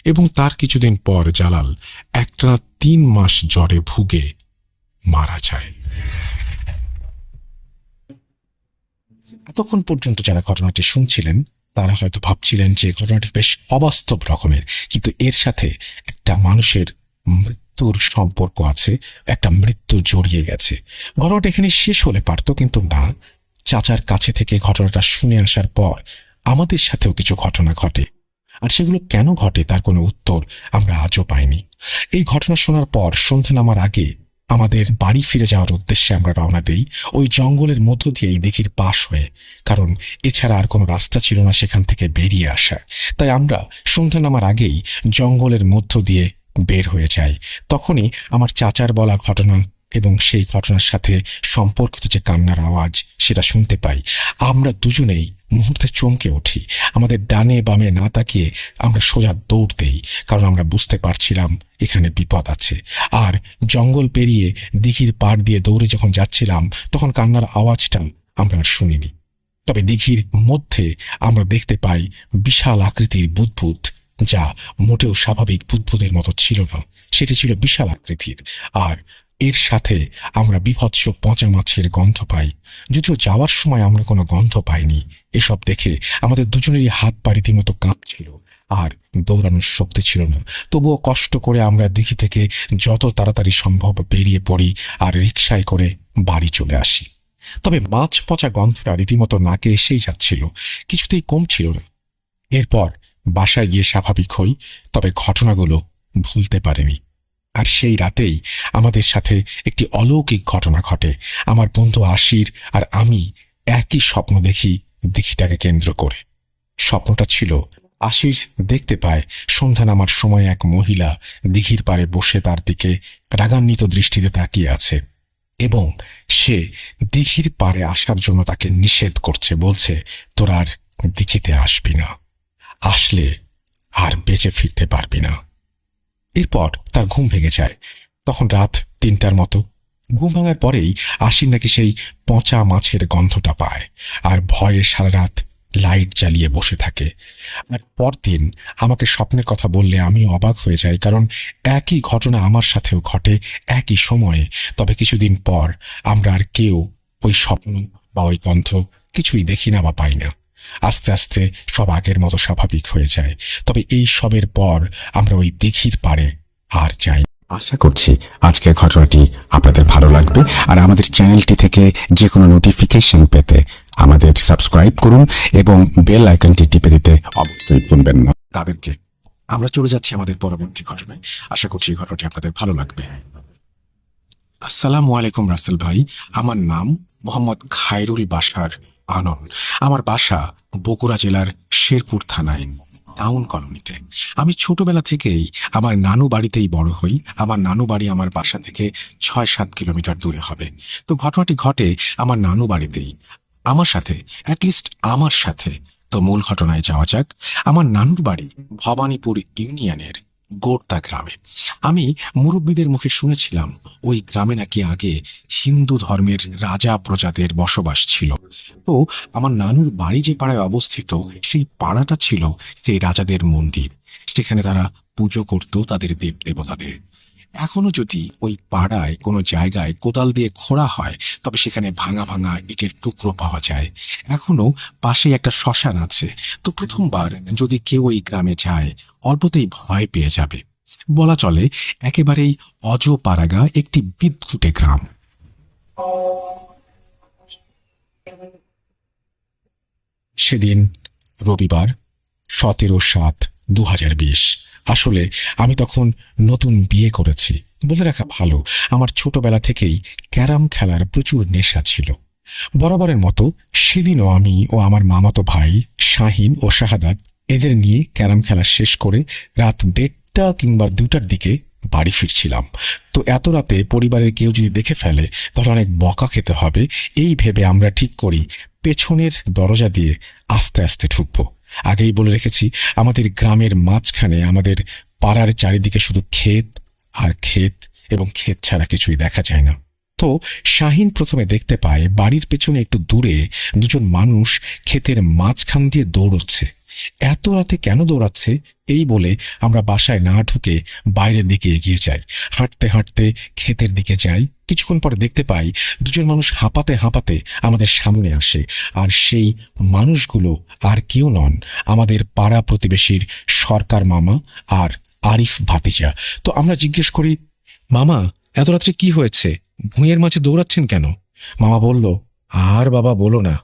এবং তার কিছুদিন পর জালাল একটানা 3 মাস জ্বরে ভুগে মারা যায়। এতক্ষণ পর্যন্ত যারা ঘটনাটি শুনছিলেন তারা হয়তো ভাবছিলেন যে ঘটনাটি বেশ অবাস্তব রকমের, কিন্তু এর সাথে একটা মানুষের মৃত্যুর সম্পর্ক আছে, একটা মৃত্যু জড়িয়ে গেছে। ঘটনাটা এখানে শেষ হলে পারত, কিন্তু না। চাচার কাছে থেকে ঘটনাটা শুনে আসার পর আমাদের সাথেও কিছু ঘটনা ঘটে, আর সেগুলো কেন ঘটে তার কোনো উত্তর আমরা আজও পাইনি। এই ঘটনা শোনার পর সন্ধ্যা নামার আগে আমাদের বাড়ি ফিরে যাওয়ার উদ্দেশ্যে আমরা রওনা দেই ওই জঙ্গলের মধ্য দিয়ে এই দিঘির পাশ হয়ে, কারণ এছাড়া আর কোনো রাস্তা ছিল না সেখান থেকে বেরিয়ে আসার। তাই আমরা সন্ধ্যা নামার আগেই জঙ্গলের মধ্য দিয়ে বের হয়ে যাই। তখনই আমার চাচার বলা ঘটনা এবং সেই ঘটনার সাথে সম্পর্কিত যে কান্নার আওয়াজ সেটা শুনতে পাই, আমরা দুজনেই মুহূর্তে চমকে উঠি। আমাদের ডানে বামে না তাকিয়ে আমরা সোজা দৌড় দেই, কারণ আমরা বুঝতে পারছিলাম এখানে বিপদ আছে। আর জঙ্গল পেরিয়ে দিঘির পাড় দিয়ে দৌড়ে যখন যাচ্ছিলাম, তখন কান্নার আওয়াজটা আমরা আর শুনিনি। তবে দিঘির মধ্যে আমরা দেখতে পাই বিশাল আকৃতির বুদবুদ, যা মোটেও স্বাভাবিক বুদবুদের মতো ছিল না। সেটি ছিল বিশাল আকৃতির। আর এর সাথে আমরা বিভৎস পচা মাছের গন্ধ পাই, যদিও যাওয়ার সময় আমরা কোনো গন্ধ পাইনি। এসব দেখে আমাদের দুজনেরই হাত পা রীতিমতো কাঁপছিল, আর দৌড়ানোর শক্তি ছিল না। তবুও কষ্ট করে আমরা দিঘি থেকে যত তাড়াতাড়ি সম্ভব বেরিয়ে পড়ি আর রিকশায় করে বাড়ি চলে আসি। তবে মাছ পচা গন্ধটা রীতিমতো নাকে এসেই যাচ্ছিল, কিছুতেই কমছিল না। এরপর বাসায় গিয়ে স্বাভাবিক হই, তবে ঘটনাগুলো ভুলতে পারিনি। আর সেই রাতেই আমাদের সাথে একটি অলৌকিক ঘটনা ঘটে। আমার বন্ধু আশির আর আমি একই স্বপ্ন দেখি দিঘিটাকে কেন্দ্র করে। স্বপ্নটা ছিল, আশির দেখতে পায় সন্ধ্যা নামার সময় এক মহিলা দিঘির পাড়ে বসে তার দিকে রাগান্বিত দৃষ্টিতে তাকিয়ে আছে, এবং সে দিঘির পাড়ে আসার জন্য তাকে নিষেধ করছে, বলছে, তোর আর দিঘিতে আসবি না, আসলে আর বেঁচে ফিরতে পারবি না। এরপর তার ঘুম ভেঙে যায়। তখন রাত ৩টার মতো। ঘুম ভাঙার পরেই আশির নাকি সেই পচা মাছের গন্ধটা পায়, আর ভয়ে সারা রাত লাইট জ্বালিয়ে বসে থাকে। আর পরদিন আমাকে স্বপ্নের কথা বললে আমি অবাক হয়ে যাই, কারণ একই ঘটনা আমার সাথেও ঘটে একই সময়ে। তবে কিছুদিন পর আমরা আর কেউ ওই স্বপ্ন বা ওই গন্ধ কিছুই দেখি না বা পাই না। আস্তে আস্তে সব আগের মতো স্বাভাবিক হয়ে যায়। তবে এই সবের পর আমরা ওই দিঘির পাড়ে আর যাই। আশা করছি আজকের ঘটনাটি আপনাদের ভালো লাগবে। আর আমাদের চ্যানেলটি থেকে যে কোনো নোটিফিকেশন পেতে আমাদের সাবস্ক্রাইব করুন এবং বেল আইকনটি টিপে দিতে অবশ্যই ভুলবেন না। তাদেরকে আমরা চলে যাচ্ছি আমাদের পরবর্তী ঘটনায়। আশা করছি এই ঘটনাটি আপনাদের ভালো লাগবে। আসসালামু আলাইকুম রাসেল ভাই, আমার নাম মোহাম্মদ খায়রুল বাশার আনন। আমার বাসা বগুড়া জেলার শেরপুর থানায় টাউন কলোনিতে। আমি ছোটবেলা থেকেই আমার নানু বাড়িতেই বড় হই। আমার নানু বাড়ি আমার বাসা থেকে ৬-৭ কিলোমিটার দূরে হবে। তো ঘটনাটি ঘটে আমার নানু বাড়িতেই, আমার সাথে, অ্যাটলিস্ট আমার সাথে। তো মূল ঘটনায় যাওয়া যাক। আমার নানুর বাড়ি ভবানীপুর ইউনিয়নের গোর্তা গ্রামে। আমি মুরব্বীদের মুখে শুনেছিলাম ওই গ্রামে নাকি আগে হিন্দু ধর্মের রাজা প্রজাদের বসবাস ছিল। তো আমার নানুর বাড়ি যে পাড়ায় অবস্থিত, সেই পাড়াটা ছিল সেই রাজাদের মন্দির। সেখানে তারা পুজো করত তাদের দেব দেবতাদের। এখনো যদি ওই পাড়ায় কোনো জায়গায় কোদাল দিয়ে খোঁড়া হয়, তবে সেখানে ভাঙা ভাঙা ইটের টুকরো পাওয়া যায়। এখনো পাশেই একটা শ্মশান আছে। তো প্রথমবার যদি কেউ ওই গ্রামে যায়, অল্পতেই ভয় পেয়ে যাবে। বলা চলে একেবারেই অজপাড়াগা একটি বিদঘুটে গ্রাম। সেদিন রবিবার, 17/7/2020। আসলে আমি তখন নতুন বিয়ে করেছি। বলে রাখা ভালো, আমার ছোটবেলা থেকেই ক্যারাম খেলার প্রচুর নেশা ছিল। বরাবরের মতো সেদিনও আমি ও আমার মামাতো ভাই শাহিন ও শাহাদাত এদের নিয়ে ক্যারাম খেলা শেষ করে রাত 1:30 কিংবা 2টার দিকে বাড়ি ফিরছিলাম। তো এত রাতে পরিবারের কেউ যদি দেখে ফেলে, তাহলে অনেক বকা খেতে হবে। এই ভেবে আমরা ঠিক করি পেছনের দরজা দিয়ে আস্তে আস্তে ঢুকবো। আগেই বলে রেখেছি, আমাদের গ্রামের মাঝখানে আমাদের পাড়ার চারিদিকে শুধু ক্ষেত আর ক্ষেত, এবং ক্ষেত ছাড়া কিছুই দেখা যায় না। তো শাহিন প্রথমে দেখতে পায় বাড়ির পেছনে একটু দূরে দুজন মানুষ ক্ষেতের মাঝখান দিয়ে দৌড়চ্ছে। এত রাতে কেন দৌড়াচ্ছে এই বলে আমরা বাসায় না ঢুকে বাইরের দিকে এগিয়ে যাই। হাঁটতে হাঁটতে ক্ষেতের দিকে যাই। কিছুক্ষণ পরে দেখতে পাই দুজন মানুষ হাঁপাতে হাঁপাতে আমাদের সামনে আসে। আর সেই মানুষগুলো আর কেউ নন, আমাদের পাড়া প্রতিবেশীর সরকার মামা আর আরিফ ভাতিজা। তো আমরা জিজ্ঞেস করি, মামা এত রাত্রে কি হয়েছে, ভুঁইয়ের মাঝে দৌড়াচ্ছেন কেন? মামা বলল, আর বাবা বলো না,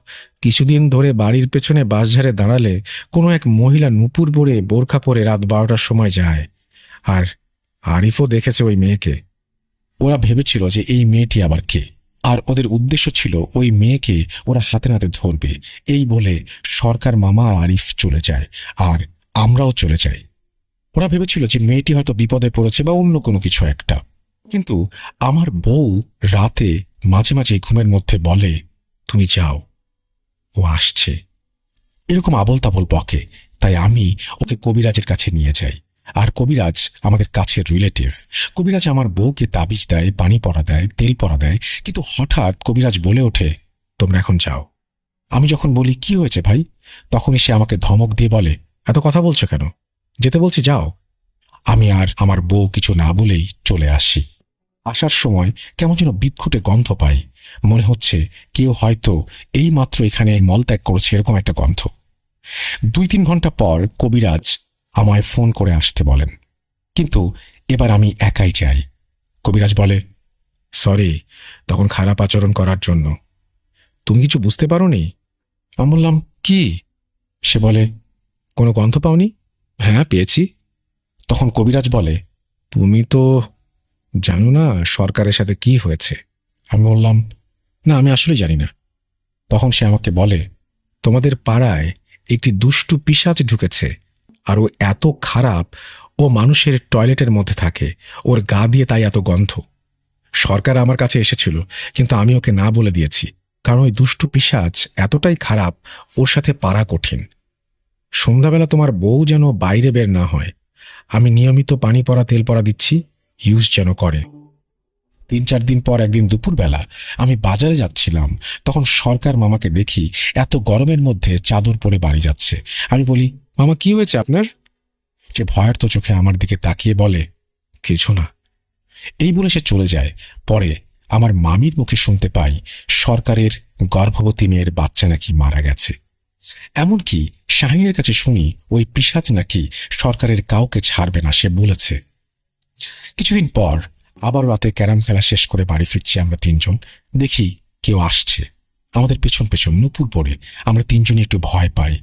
কিছুদিন ধরে বাড়ির পেছনে বাঁশঝাড়ে দাঁড়ালে কোনো এক মহিলা নুপুর পরে বোরখা পরে রাত 12টার সময় যায়। আর আরিফও দেখেছে ওই মেয়েকে। ওরা ভেবেছিল যে এই মেয়েটি আবার কে, আর ওদের উদ্দেশ্য ছিল ওই মেয়েকে ওরা হাতে নাতে ধরবে। এই বলে সরকার মামা আর আরিফ চলে যায়, আর আমরাও চলে যাই। ওরা ভেবেছিল যে মেয়েটি হয়তো বিপদে পড়েছে বা অন্য কোনো কিছু একটা। কিন্তু আমার বউ রাতে মাঝে মাঝে ঘুমের মধ্যে বলে, তুমি যাও, ও আসছে। এরকম আবোল তাবোল বকে। তাই আমি ওকে কবিরাজের কাছে নিয়ে যাই। আর কবিরাজ আমাদের কাছের রিলেটিভ। কবিরাজ আমার বউকে তাবিজ দেয়, পানি পরা দেয়, তেল পরা দেয়। কিন্তু হঠাৎ কবিরাজ বলে ওঠে, তোমরা এখন যাও। আমি যখন বলি কি হয়েছে ভাই, তখনই সে আমাকে ধমক দিয়ে বলে, এত কথা বলছো কেন, যেতে বলছি যাও। আমি আর আমার বউ কিছু না বলেই চলে আসি। আসার সময় কেমন যেন বিদঘুটে গন্ধ পাই। মনে হচ্ছে কেউ হয়তো এই মাত্র এখানে মলত্যাগ করেছে, এরকম একটা গন্ধ। 2-3 ঘন্টা পর কবিরাজ আমায় ফোন করে আসতে বলেন। কিন্তু এবার আমি একাই যাই। কবিরাজ বলে, সরি তখন খারাপ আচরণ করার জন্য। তুমি কিছু বুঝতে পারোনি? আমি বললাম, কি? সে বলে, কোনো গন্ধ পাওনি? হ্যাঁ পেয়েছি। তখন কবিরাজ বলে, তুমি তো জানো না সরকারের সাথে কি হয়েছে? আমি বললাম, না আমি আসলে জানি না। তখন সে আমাকে বলে, তোমাদের পাড়ায় একটি দুষ্টু পিশাচ ঢুকেছে, আর ও এত খারাপ, ও মানুষের টয়লেটের মধ্যে থাকে, ওর গা দিয়ে তাই এত গন্ধ। সরকার আমার কাছে এসেছিল, কিন্তু আমি ওকে না বলে দিয়েছি, কারণ ওই দুষ্টু পিশাচ এতটাই খারাপ, ওর সাথে পারা কঠিন। সন্ধ্যাবেলা তোমার বউ যেন বাইরে বের না হয়। আমি নিয়মিত পানি পরা তেল পরা দিচ্ছি, ইউজ যেন করে। 3-4 দিন পর একদিন দুপুরবেলা আমি বাজারে যাচ্ছিলাম। তখন সরকার মামাকে দেখি এত গরমের মধ্যে চাদর পরে বাড়ি যাচ্ছে। আমি বলি, মামা কি হয়েছে আপনার? সে ভয়ার্ত চোখে আমার দিকে তাকিয়ে বলে, কিছু না। এই বলে সে চলে যায়। পরে আমার মামির মুখে শুনতে পাই সরকারের গর্ভবতী মেয়ের বাচ্চা নাকি মারা গেছে। এমনকি শাহিনের কাছে শুনি ওই পিশাচ নাকি সরকারের কাউকে ছাড়বে না, সে বলেছে। কিছুদিন পর আবার রাতে ক্যারাম খেলা শেষ করে বাড়ি ফিরছি আমরা 3 জন। দেখি কেউ আসছে আমাদের পেছন পেছন নুপুর পড়ে। আমরা 3 জনই একটু ভয় পাই,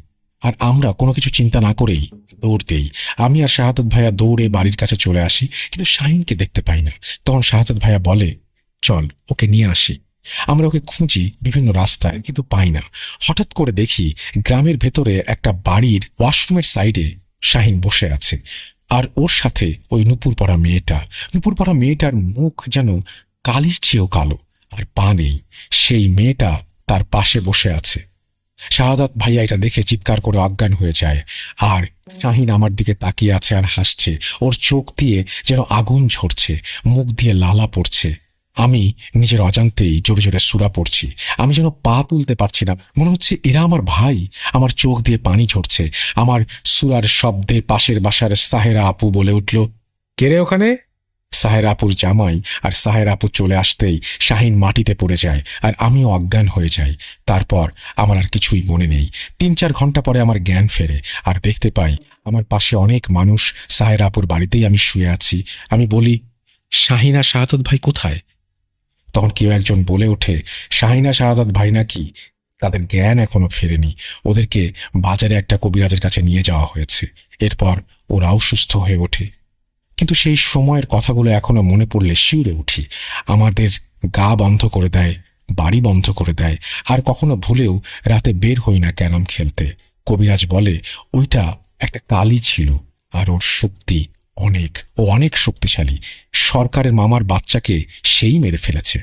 আর আমরা কোনো কিছু চিন্তা না করেই দৌড় দেই। আমি আর শাহাদত ভাইয়া দৌড়ে বাড়ির কাছে চলে আসি, কিন্তু শাহিনকে দেখতে পাই না। তখন শাহাদত ভাইয়া বলে, চল ওকে নিয়ে আসি। আমরা ওকে খুঁজি বিভিন্ন রাস্তায়, কিন্তু পাই না। হঠাৎ করে দেখি গ্রামের ভেতরে একটা বাড়ির ওয়াশরুমের সাইডে শাহিন বসে আছে, আর ওর সাথে ওই নুপুর পরা মেয়েটা। নুপুর পরা মেয়েটার মুখ যেন কালির চেয়েও কালো, আর পা নেই। সেই মেয়েটা তার পাশে বসে আছে। শাহাদাত ভাইয়া এটা দেখে চিৎকার করে অজ্ঞান হয়ে যায়, আর শাহিন আমার দিকে তাকিয়ে আছে আর হাসছে। ওর চোখ দিয়ে যেন আগুন ঝরছে, মুখ দিয়ে লালা পড়ছে। আমি নিজের অজান্তেই জোরে জোরে সুরা পড়ছি। আমি যেন পা তুলতে পারছি না, মনে হচ্ছে এরা আমার ভাই। আমার চোখ দিয়ে পানি ঝরছে। আমার সুরার শব্দে পাশের বাসার সাহেরা আপু বলে উঠল, কে রে ওখানে? সাহের আপুর জামাই। আর সাহের আপু চলে আসতেই শাহিন মাটিতে পড়ে যায়, আর আমিও অজ্ঞান হয়ে যাই। তারপর আমার আর কিছুই মনে নেই। 3-4 ঘন্টা পরে আমার জ্ঞান ফেরে, আর দেখতে পাই আমার পাশে অনেক মানুষ। সাহের আপুর বাড়িতেই আমি শুয়ে আছি। আমি বলি, শাহিন আর শাহাদত ভাই কোথায়? তখন কেউ একজন বলে ওঠে, শাহিন আর শাহাদত ভাই নাকি তাদের জ্ঞান এখনো ফেরেনি, ওদেরকে বাজারে একটা কবিরাজের কাছে নিয়ে যাওয়া হয়েছে। এরপর ওরাও সুস্থ হয়ে ওঠে। কিন্তু সেই সময়ের কথাগুলো এখনো মনে পড়লে শিউরে উঠি। আমাদের গা বন্ধ করে দেয়, বাড়ি বন্ধ করে দেয়, আর কখনো ভুলেও রাতে বের হই না ক্যারাম খেলতে। কবিরাজ বলে ওইটা একটা কালি ছিল, আর ওর শক্তি অনেক, ও অনেক শক্তিশালী। সরকারের মামার বাচ্চাকে সেই মেরে ফেলেছে।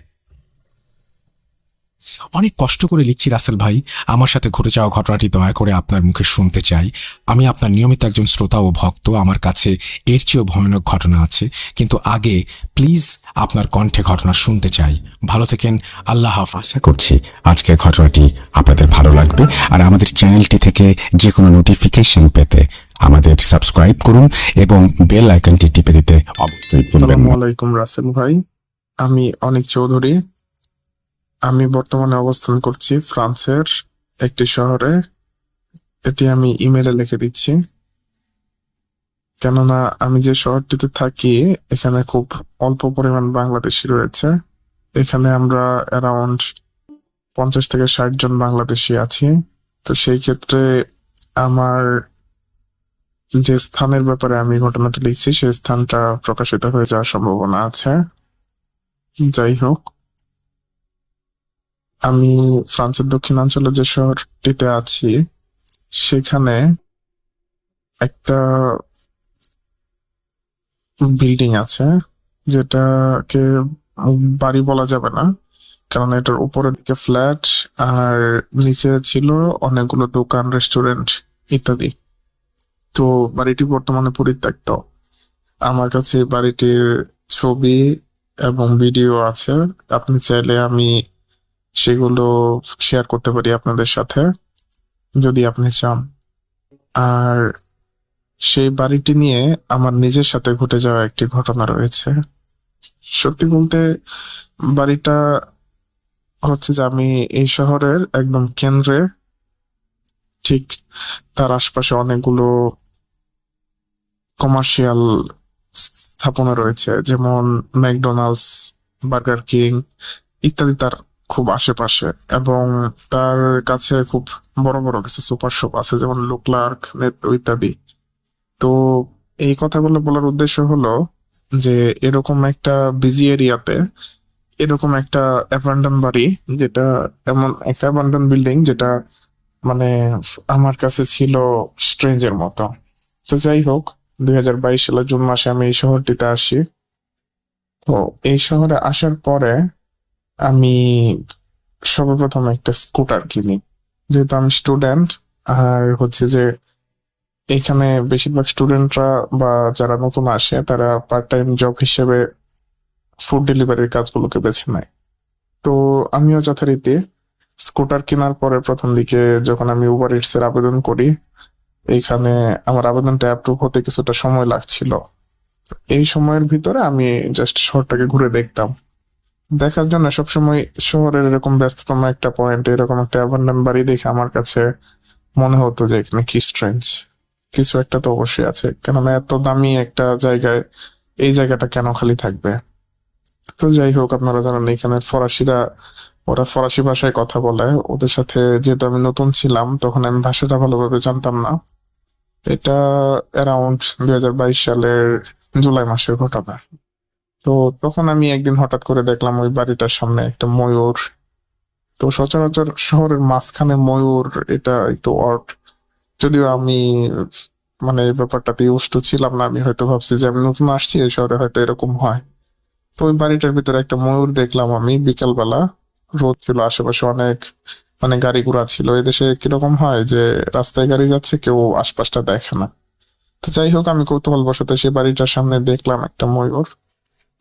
অনেক কষ্ট করে লিখছি রাসেল ভাই। আমার সাথে ঘটে যাওয়া ঘটনাটি দয়া করে আপনার মুখে শুনতে চাই। আমি আপনার নিয়মিত একজন শ্রোতা ও ভক্ত। আমার কাছে এর চেয়েও ভয়ানক ঘটনা আছে, কিন্তু আগে প্লিজ আপনার কণ্ঠে ঘটনা শুনতে চাই। ভালো থেকেন, আল্লাহ হাফেজ। আশা করছি আজকের ঘটনাটি আপনাদের ভালো লাগবে, আর আমাদের চ্যানেলটি থেকে যে কোনো নোটিফিকেশন পেতে আমাদের সাবস্ক্রাইব করুন এবং বেল আইকনটি টিপে দিতে অবশ্যই ভুলবেন না। আসসালামু আলাইকুম রাসেল ভাই, আমি অনিক চৌধুরী। আমি বর্তমানে অবস্থান করছি ফ্রান্সের একটি শহরে। এটি আমি ইমেলে লিখে দিচ্ছি, কেননা আমি যে শহরটিতে থাকি এখানে খুব অল্প পরিমাণ বাংলাদেশি রয়েছে। এখানে আমরা অ্যারাউন্ড 50 থেকে 60 জন বাংলাদেশি আছি। তো সেই ক্ষেত্রে আমার যে স্থানের ব্যাপারে আমি ঘটনাটা লিখছি সেই স্থানটা প্রকাশিত হয়ে যাওয়ার সম্ভাবনা আছে। যাই হোক, আমি ফ্রান্সের দক্ষিণাঞ্চলে যে শহরটিতে আছি সেখানে একটা বিল্ডিং আছে যেটাকে বাড়ি বলা যাবে না, কারণ এটার উপরের দিকে ফ্ল্যাট আর নিচে ছিল অনেকগুলো দোকান, রেস্টুরেন্ট ইত্যাদি। তো বাড়িটি বর্তমানে পরিত্যক্ত। আমার কাছে এই বাড়িটির ছবি এবং ভিডিও আছে, আপনি চাইলে আমি সেগুলো শেয়ার করতে পারি আপনাদের সাথে যদি আপনি চান। আর সেই বাড়িটি নিয়ে আমার নিজের সাথে ঘটে যাওয়া একটি ঘটনা রয়েছে। সত্যি বলতে বাড়িটা হচ্ছে যে আমি এই শহরের একদম কেন্দ্রে, ঠিক তার আশপাশে অনেকগুলো কমার্শিয়াল স্থাপনা রয়েছে, যেমন ম্যাকডোনাল্ডস, বার্গার কিং ইত্যাদি তার খুব আশেপাশে। এবং তার কাছে খুব বড় বড় কিছু সুপার শপ আছে, যেমন লুক্লার্ক, নেট্রো ইত্যাদি। তো এই কথাগুলো বলার উদ্দেশ্য হলো যে এরকম একটা বিজি এরিয়াতে এরকম একটা অ্যাবান্ডন বাড়ি, যেটা এমন একটা অ্যাবান্ডন বিল্ডিং যেটা মানে আমার কাছে ছিল স্ট্রেঞ্জের মতো। তো যাই হোক, 2022 সালের জুন মাসে আমি এই শহরটিতে আসি। তো এই শহরে আসার পরে আমি সর্বপ্রথম একটা স্কুটার কিনি, যেহেতু আমি স্টুডেন্ট। আর হচ্ছে যে এখানে বেশিরভাগ স্টুডেন্টরা বা যারা নতুন আসে তারা পার্ট টাইম জব হিসেবে ফুড ডেলিভারির কাজগুলোকে বেছে নেয়। তো আমিও যথারীতি স্কুটার কেনার পরে প্রথম দিকে যখন আমি উবার ইটস এর আবেদন করি, এইখানে আমার আবেদনটা অ্যাপ্রুভ হতে কিছুটা সময় লাগছিল। এই সময়ের ভিতরে আমি জাস্ট শহরটাকে ঘুরে দেখতাম। দেখার জন্য সবসময় শহরের এরকম ব্যস্ততম একটা পয়েন্টে এরকম একটা অ্যাবান্ডন বাড়ি দেখে আমার কাছে মনে হতো যে এখানে কি স্ট্রেঞ্জ, কিছু একটা তো অবশ্যই আছে, কেননা এত দামি একটা জায়গায় এই জায়গাটা কেন খালি থাকবে। তো যাই হোক, আপনারা জানেন এখানে ফরাসিরা, ওরা ফরাসি ভাষায় কথা বলে। ওদের সাথে যেহেতু আমি নতুন ছিলাম, তখন আমি ভাষাটা ভালোভাবে জানতাম না। এটা অ্যারাউন্ড 2022 সালের জুলাই মাসের ঘটনা। তো তখন আমি একদিন হঠাৎ করে দেখলাম ওই বাড়িটার সামনে একটা ময়ূর। তো সচরাচর শহরের মাঝখানে ময়ূর, এটা একটু অড। যদিও আমি মানে এই ব্যাপারটাতে ইউজড টু ছিলাম না, আমি হয়তো ভাবছি যে আমি নতুন আসছি এই শহরে, হয়তো এরকম হয়। তো ওই বাড়িটার ভিতরে একটা ময়ূর দেখলাম আমি বিকালবেলা। রোদ ছিল, আশেপাশে অনেক মানে গাড়ি ঘোড়া ছিল। এদেশে কিরকম হয় যে রাস্তায় গাড়ি যাচ্ছে, কেউ আশপাশটা দেখে না। তো যাই হোক, আমি কৌতূহল বশত সেই বাড়িটার সামনে দেখলাম একটা ময়ূর।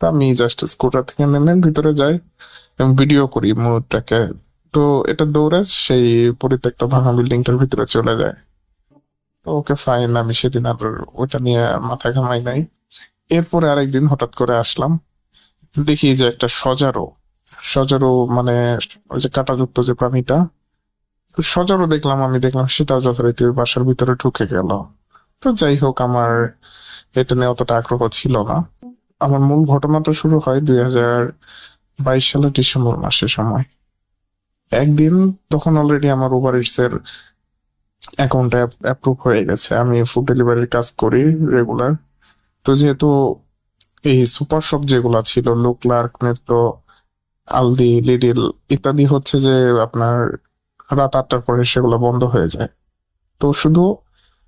তো আমি জাস্ট স্কুটার থেকে নেমে ভিতরে যাই এবং ভিডিও করি ময়ূরটাকে। তো এটা দৌড়ে সেই পরিত্যক্ত ভাঙা বিল্ডিংটার ভিতরে চলে যায়। তো ওকে ফাইন, আমি সেদিন আর ওটা নিয়ে মাথা ঘামাই নাই। এরপরে আরেকদিন হঠাৎ করে আসলাম, দেখি যে একটা সজারু, সজারু মানে ওই যে কাঁটাযুক্ত যে প্রাণীটা, তো সজারু দেখলাম। আমি দেখলাম সেটাও যথারীতি ওই বাসার ভিতরে ঢুকে গেল। তো যাই হোক, আমার এটা নিয়ে অতটা আগ্রহ ছিল না। আমার মূল ঘটনাটা শুরু হয় 2022 সালের ডিসেম্বর মাসের সময়। একদিন তখন অলরেডি আমার উবার ইটস এর অ্যাকাউন্টে অ্যাপ্রুভ হয়ে গেছে, আমি ফুড ডেলিভারির কাজ করি রেগুলার। তো যেহেতু এই সুপার শপ যেগুলা ছিল, লুক্লার্ক, নেট্রো, আলদি, লিডিল ইত্যাদি হচ্ছে যে আপনার রাত 8টার পরে সেগুলো বন্ধ হয়ে যায়। তো শুধু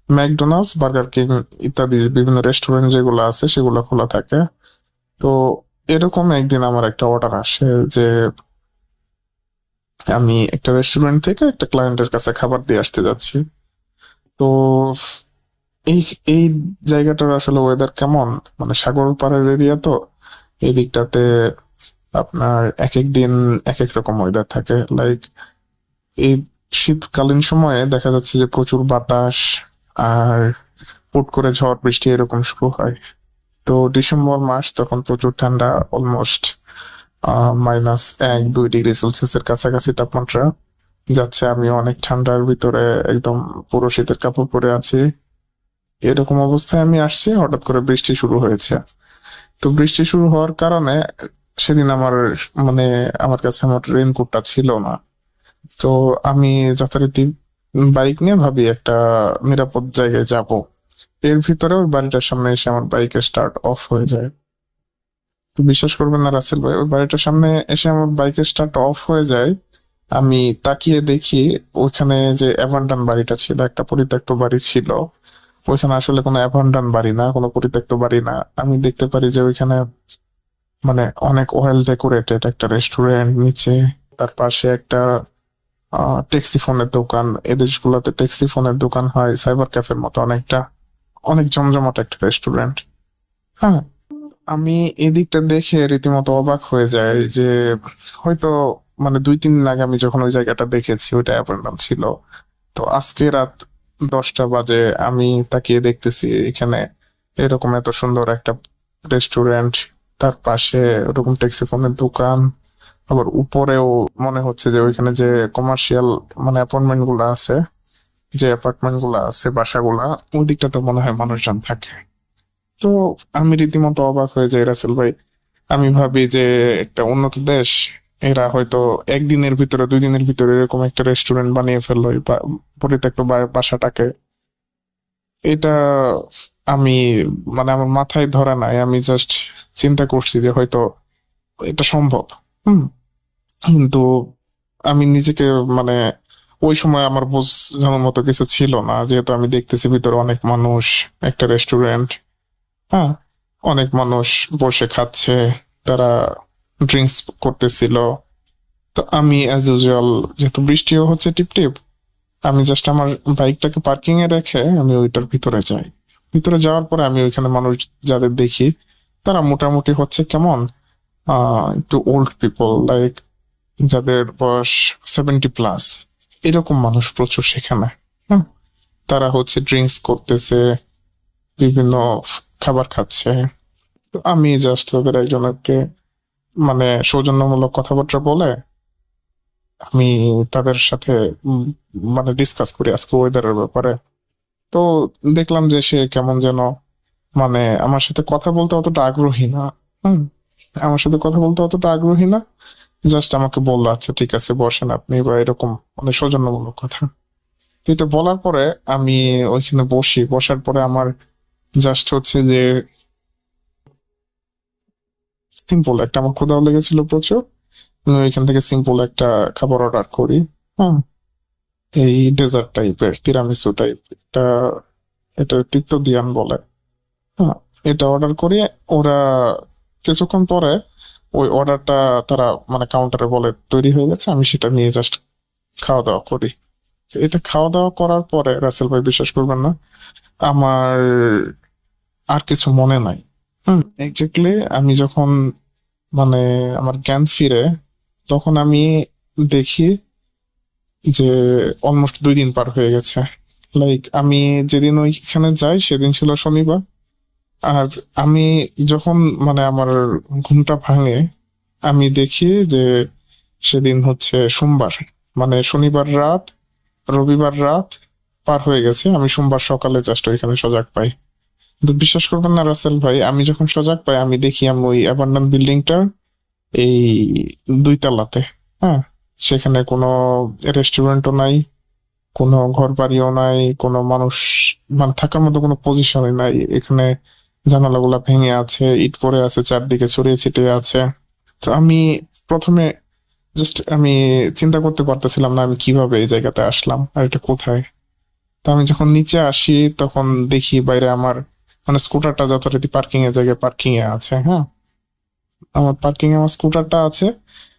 ম্যাকডোনাল্ডস, বার্গার কিং ইত্যাদি বিভিন্ন রেস্টুরেন্ট যেগুলো আছে সেগুলো খোলা থাকে। তো এরকম একদিন আমার একটা অর্ডার আসে যে আমি একটা রেস্টুরেন্ট থেকে একটা ক্লায়েন্টের কাছে খাবার দিয়ে আসতে যাচ্ছি। তো এই এই জায়গাটার আসলে ওয়েদার কেমন, মানে সাগর পাড়ের এরিয়া, তো এই দিকটাতে আপনার এক এক দিন এক এক রকম ওয়েদার থাকে। লাইক এই শীতকালীন সময়ে দেখা যাচ্ছে যে প্রচুর বাতাস আর হুট করে ঝড় বৃষ্টি এরকম শুরু হয়। তো ডিসেম্বর মাস, তখন প্রচুর ঠান্ডা, অলমোস্ট -1-2 ডিগ্রি সেলসিয়াসের কাছাকাছি তাপমাত্রা যাচ্ছে। আমি অনেক ঠান্ডার ভিতরে একদম পুরো শীতের কাপড় পরে আছি। এরকম অবস্থায় আমি আসছি, হঠাৎ করে বৃষ্টি শুরু হয়েছে। তো বৃষ্টি শুরু হওয়ার কারণে সেদিন আমার মানে আমার কাছে আমার রেইনকোটটা ছিল না। তো আমি যথারীতি বাইক নিয়ে ভাবি একটা নিরাপদ জায়গায় যাব। এর ভিতরে ওই বাড়িটার সামনে এসে আমার বাইকের স্টার্ট অফ হয়ে যায়। তো বিশ্বাস করবেন না রাসেল ভাই, ওই বাড়িটার সামনে এসে আমার বাইকের স্টার্ট অফ হয়ে যায়। আমি তাকিয়ে দেখি ওইখানে যে অ্যাবান্ডন বাড়িটা ছিল, একটা পরিত্যক্ত বাড়ি ছিল, ওইখানে আসলে কোনো অ্যাবান্ডন বাড়ি না, কোনো পরিত্যক্ত বাড়ি না। আমি দেখতে পারি যে ওইখানে মানে অনেক ওয়েল ডেকোরেটেড একটা রেস্টুরেন্ট, নিচে তার পাশে একটা ট্যাক্সি ফোনের দোকান। এ দেশগুলোতে ট্যাক্সি ফোনের দোকান হয় সাইবার ক্যাফের মতো, অনেকটা অনেক জমজমাট একটা রেস্টুরেন্ট। হ্যাঁ, আমি এদিকটা দেখে রীতিমতো অবাক হয়ে যাই যে হয়তো মানে 2-3 দিন আগে আমি যখন ওই জায়গাটা দেখেছি ওইটা অ্যাপয়েন্টমেন্ট ছিল, তো আজকে রাত 10টা বাজে আমি তাকিয়ে দেখতেছি এখানে এরকম এত সুন্দর একটা রেস্টুরেন্ট, তার পাশে ওরকম ট্যাক্সি ফোনের দোকান, আবার উপরেও মনে হচ্ছে যে ওইখানে যে কমার্শিয়াল মানে অ্যাপার্টমেন্ট গুলো আছে, যে অ্যাপার্টমেন্ট গুলো আছে বাসাগুলা, ওই দিকটাতে মনে হয় মানুষজন থাকে। তো আমি রীতিমতো অবাক হয়ে যাই রাসেল ভাই। আমি ভাবি যে একটা উন্নত দেশ, এরা হয়তো একদিনের ভিতরে 2 দিনের ভিতরে এরকম একটা রেস্টুরেন্ট বানিয়ে ফেললো এই পরিত্যক্ত বাসাটাকে। এটা আমি মানে আমার মাথায় ধরা নাই, আমি জাস্ট চিন্তা করছি যে হয়তো এটা সম্ভব। হুম। কিন্তু আমি নিজেকে মানে ওই সময় আমার বোঝানোর মতো কিছু ছিল না, যেহেতু আমি দেখতেছি ভিতরে অনেক মানুষ, একটা রেস্টুরেন্ট। হ্যাঁ, অনেক মানুষ বসে খাচ্ছে, তারা ড্রিঙ্কস করতেছিল। তো আমি অ্যাজ ইউজুয়াল, যেহেতু বৃষ্টিও হচ্ছে টিপ টিপ, আমি জাস্ট আমার বাইকটাকে পার্কিং এ রেখে আমি ওইটার ভিতরে যাই। ভিতরে যাওয়ার পরে আমি ওইখানে মানুষ যাদের দেখি, তারা মোটামুটি হচ্ছে কেমন একটু ওল্ড পিপল, লাইক যাদের বয়স 70+, এরকম মানুষ প্রচুর সেখানে। হ্যাঁ, তারা হচ্ছে ড্রিঙ্কস করতেছে, বিভিন্ন খাবার খাচ্ছে। তো আমি জাস্ট তাদের একজনকে মানে সৌজন্যমূলক কথাবার্তা বলে আমি তাদের সাথে মানে ডিসকাস করি আজকে ওয়েদারের ব্যাপারে। তো দেখলাম যে সে কেমন যেন মানে আমার সাথে কথা বলতে অতটা আগ্রহী না। হুম, আমার সাথে কথা বলতে অতটা আগ্রহী না, জাস্ট আমাকে বললো আচ্ছা ঠিক আছে বসেন আপনি, বা এরকম মানে সৌজন্যমূলক কথা। তো এটা বলার পরে আমি ওইখানে বসার পরে আমার জাস্ট হচ্ছে যে সিম্পল একটা, আমার ক্ষুধাও লেগেছিল প্রচুর, আমি ওইখান থেকে সিম্পল একটা খাবার অর্ডার করি। হ্যাঁ, এই ডেজার্ট টাইপের তিরামিসু টাইপ, এটা এটা তিত্তদিয়ান বলে। হ্যাঁ, এটা অর্ডার করি। ওরা কিছুক্ষণ পরে ওই অর্ডারটা তারা মানে কাউন্টারে বলে তৈরি হয়ে গেছে, আমি সেটা নিয়ে জাস্ট খাওয়া দাওয়া করি। তো এটা খাওয়া দাওয়া করার পরে রাসেল ভাই বিশ্বাস করবেন না, আমার আর কিছু মনে নাই। এক্স্যাক্টলি আমি যখন মানে আমার জ্ঞান ফিরে, তখন আমি দেখি যে অলমোস্ট 2 দিন পার হয়ে গেছে। লাইক আমি যেদিন ওইখানে যাই সেদিন ছিল শনিবার, আর আমি যখন মানে আমার ঘুমটা ভাঙে আমি দেখি যে সেদিন হচ্ছে সোমবার, মানে শনিবার রাত রবিবার রাত পার হয়ে গেছে, আমি সোমবার সকালে জাস্ট ওইখানে সজাগ পাই। কিন্তু বিশ্বাস করবেন না রাসেল ভাই, আমি যখন সজাগ পাই আমি দেখি আমি ওই অ্যাবান্ডান বিল্ডিংটার এই 2 তলাতে। হ্যাঁ, সেখানে কোনো রেস্টুরেন্টও নাই, কোনো ঘর বাড়িও নাই, কোনো মানুষ মানে থাকার মতো কোনো পজিশনই নাই এখানে। জানালাগুলা ভেঙে আছে, ইট পড়ে আছে, চারদিকে ছড়িয়ে ছিটিয়ে আছে। তো আমি প্রথমে জাস্ট আমি চিন্তা করতে পারতেছিলাম না আমি কিভাবে এই জায়গাতে আসলাম আর এটা কোথায়। তো আমি যখন নিচে আসি তখন দেখি বাইরে আমার মানে স্কুটারটা যথারীতি পার্কিং এর জায়গায় পার্কিং এ আছে। হ্যাঁ, আমার পার্কিং এ আমার স্কুটারটা আছে,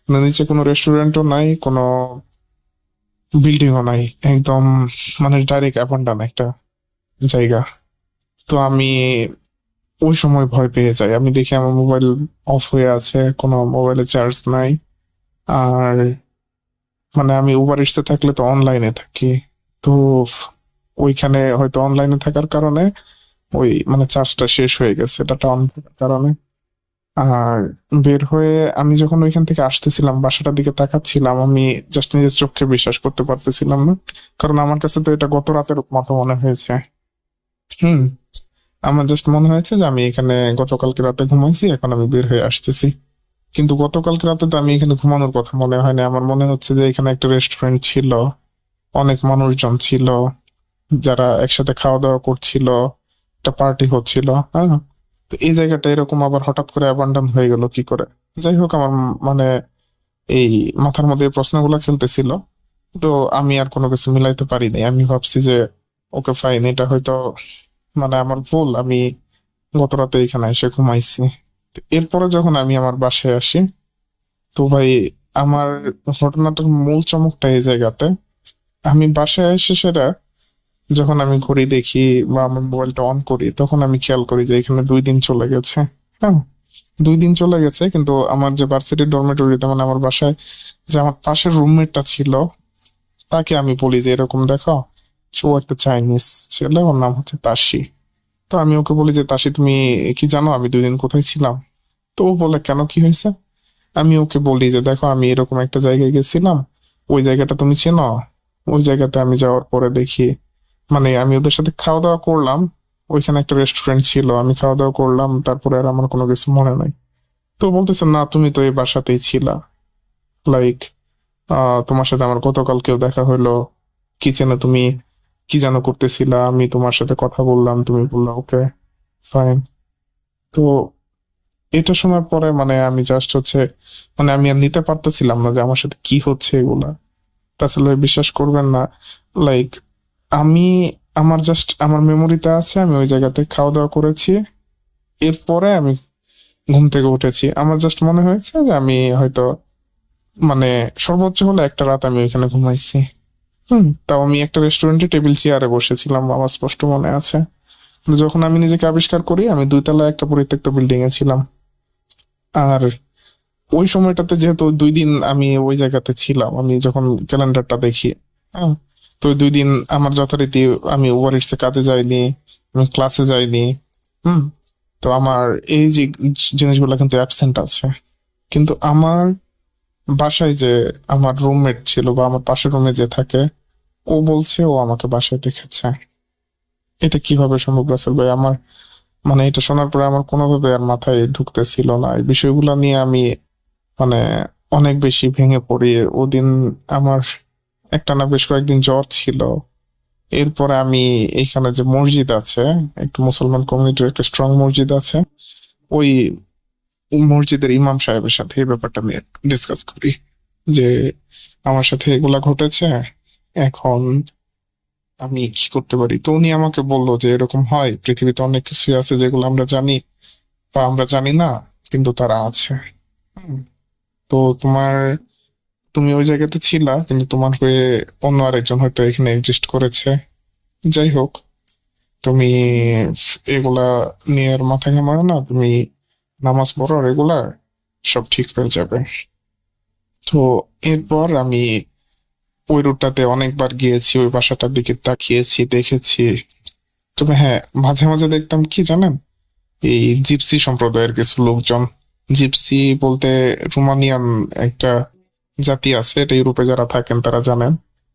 মানে নিচে কোনো রেস্টুরেন্টও নাই, কোনো বিল্ডিংও নাই, একদম মানে ডাইরেক্ট অ্যাবান্ডন একটা জায়গা। তো আমি ওই সময় ভয় পেয়ে যাই, আমি দেখি আমার মোবাইল অফ হয়ে আছে, কোনো মোবাইলে চার্জ নাই। আর মানে আমি উবার ইটসে থাকলে তো অনলাইনে থাকি, তো ওইখানে হয়তো অনলাইনে থাকার কারণে ওই মানে চার্জটা শেষ হয়ে গেছে ডাটা অন থাকার কারণে। আর বের হয়ে আমি যখন ওইখান থেকে আসতেছিলাম বাসাটার দিকে তাকাচ্ছিলাম, আমি জাস্ট নিজের চোখকে বিশ্বাস করতে পারতেছিলাম না, কারণ আমার কাছে তো এটা গত রাতের মতো মনে হয়েছে। হুম, আমার জাস্ট মনে হয়েছে যে আমি এখানে গতকালকে রাতে ঘুমাইছি, এখন আমি বের হয়ে আসতেছি। কিন্তু গতকালকে রাতে তো আমি এখানে ঘুমানোর কথা মনে হয় না, আমার মনে হচ্ছে যে এখানে একটা রেস্টুরেন্ট ছিল, অনেক মানুষজন ছিল যারা একসাথে খাওয়া দাওয়া করছিল, একটা পার্টি হচ্ছিল। হ্যাঁ, তো এই জায়গাটা এরকম আবার হঠাৎ করে অ্যাবান্ডন হয়ে গেল কি করে। যাই হোক, আমার মানে এই মাথার মধ্যে এই প্রশ্নগুলো খেলতেছিল, তো আমি আর কোনো কিছু মিলাইতে পারিনি। আমি ভাবছি যে ওকে ফাইন, এটা হয়তো মানে আমার ভুল, আমি গত রাতে এখানে এসে ঘুমাইছি। তো এরপরে যখন আমি আমার বাসায় আসি, তো ভাই আমার ঘটনাটার মূল চমকটা এই জায়গাতে, আমি বাসায় এসে সেটা যখন আমি ঘড়ি দেখি বা আমার মোবাইলটা অন করি, তখন আমি খেয়াল করি যে এখানে 2 দিন চলে গেছে। হ্যাঁ, 2 দিন চলে গেছে, কিন্তু আমার যে ভার্সিটির ডরমেটরিতে মানে আমার বাসায় যে আমার পাশের রুমমেটটা ছিল, তাকে আমি বলি যে এরকম দেখো, ও একটা চাইনিজ ছেলে, ওর নাম হচ্ছে তাশি। তো আমি ওকে বলি যে তাশি, তুমি কি জানো আমি 2 দিন কোথায় ছিলাম? তো ও বলে কেন, কি হয়েছে? আমি ওকে বলি যে দেখো, আমি এরকম একটা জায়গায় গেছিলাম, ওই জায়গাটা তুমি চেনো? ওই জায়গাতে আমি যাওয়ার পরে দেখি, মানে আমি ওদের সাথে খাওয়া দাওয়া করলাম, ওইখানে একটা রেস্টুরেন্ট ছিল, আমি খাওয়া দাওয়া করলাম, তারপরে আর আমার কোনো কিছু মনে নাই। তো বলতেছে না, তুমি তো এই বাসাতেই ছিলা, লাইক তোমার সাথে আমার গতকালকেও দেখা হইলো, কিচেনে তুমি কি যেন করতেছিলা, আমি তোমার সাথে কথা বললাম, তুমি বললা ওকে ফাইন। তো এটা শোনার পরে মানে আমি জাস্ট হচ্ছে, মানে আমি আর নিতে পারতেছিলাম না যে আমার সাথে কি হচ্ছে এগুলা। আসলে বিশ্বাস করবেন না, লাইক আমি, আমার জাস্ট আমার মেমোরিতে আছে আমি ওই জায়গাতে খাওয়া দাওয়া করেছি, এরপরে আমি ঘুম থেকে উঠেছি, আমার জাস্ট মনে হয়েছে যে আমি হয়তো মানে সর্বোচ্চ হলে একটা রাত আমি ওইখানে ঘুমাইছি। তাও আমি একটা রেস্টুরেন্টে টেবিল চেয়ারে বসেছিলাম, আমার স্পষ্ট মনে আছে। কিন্তু যখন আমি নিজেকে আবিষ্কার করি, আমি 2 তলায় একটা পরিত্যক্ত বিল্ডিং এ ছিলাম। আর ওই সময়টাতে যেহেতু 2 দিন আমি ওই জায়গাতে ছিলাম, আমি যখন ক্যালেন্ডারটা দেখি, হ্যাঁ, তো ওই 2 দিন আমার যথারীতি আমি ওভার ইটসে কাজে যাইনি, আমি ক্লাসে যাইনি। হুম তো আমার এই যে জিনিসগুলো কিন্তু অ্যাবসেন্ট আছে। কিন্তু আমার বাসায় যে আমার রুমমেট ছিল বা আমার পাশের রুমে যে থাকে, ও বলছে ও আমাকে বাসায় দেখেছে। এটা কিভাবে সম্ভব রাসেল ভাই? আমার মানে এটা শোনার পরে আমার কোনোভাবে আর মাথায় ঢুকতেছিল না, এই বিষয়গুলো নিয়ে আমি মানে অনেক বেশি ভেঙে পড়ি। ওদিন আমার একটানা বেশ কয়েকদিন জ্বর ছিল। এরপরে আমি এইখানে যে মসজিদ আছে, একটু মুসলমান কমিউনিটির একটা স্ট্রং মসজিদ আছে, ওই মসজিদের ইমাম সাহেবের সাথে এই ব্যাপারটা নিয়ে ডিসকাস করি যে আমার সাথে এগুলা ঘটেছে, এখন আমি কি করতে পারি। তো উনি আমাকে বললো যে এরকম হয়, পৃথিবীতে অনেক কিছুই আছে যেগুলো আমরা জানি বা আমরা জানি না, কিন্তু তারা আছে। হুম, তো তুমি ওই জায়গাতে ছিলা, কিন্তু তোমার হয়ে অন্য আরেকজন হয়তো এখানে এক্সিস্ট করেছে। যাই হোক, তুমি এগুলা নিয়ে আর মাথা ঘামাও না, তুমি নামাজ পড়ো রেগুলার, সব ঠিক হয়ে যাবে। তো এরপর আমি ওই রুটটাতে অনেকবার গিয়েছি, ওই বাসাটার দিকে তাকিয়েছি, দেখেছি। তবে হ্যাঁ, মাঝে মাঝে দেখতাম কি জানেন, এই জিপসি সম্প্রদায়ের কিছু লোকজন, জিপসি বলতে রোমানিয়ান একটা জাতি আছে, এটা ইউরোপে যারা থাকেন তারা জানেন,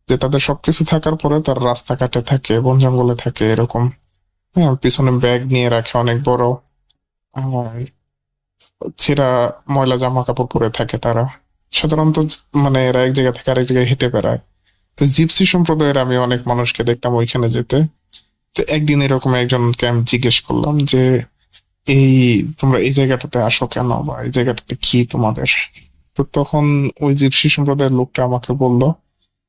যে তাদের সবকিছু থাকার পরে তারা রাস্তাঘাটে থাকে, বন জঙ্গলে থাকে এরকম। হ্যাঁ, পিছনে ব্যাগ নিয়ে রাখে অনেক বড়, আর ছেঁড়া ময়লা জামা কাপড় পরে থাকে তারা। সাধারণত মানে এরা এক জায়গা থেকে আরেক জায়গায় হেঁটে বেড়ায়। তো জিপসি সম্প্রদায়ের আমি অনেক মানুষকে দেখতাম ওইখানে যেতে। তো একদিন এরকম একজনকে আমি জিজ্ঞেস করলাম যে এই তোমরা এই জায়গাটাতে আসো কেন, বা এই জায়গাটাতে কি তোমাদের? তো তখন ওই জিপসি সম্প্রদায়ের লোকটা আমাকে বলল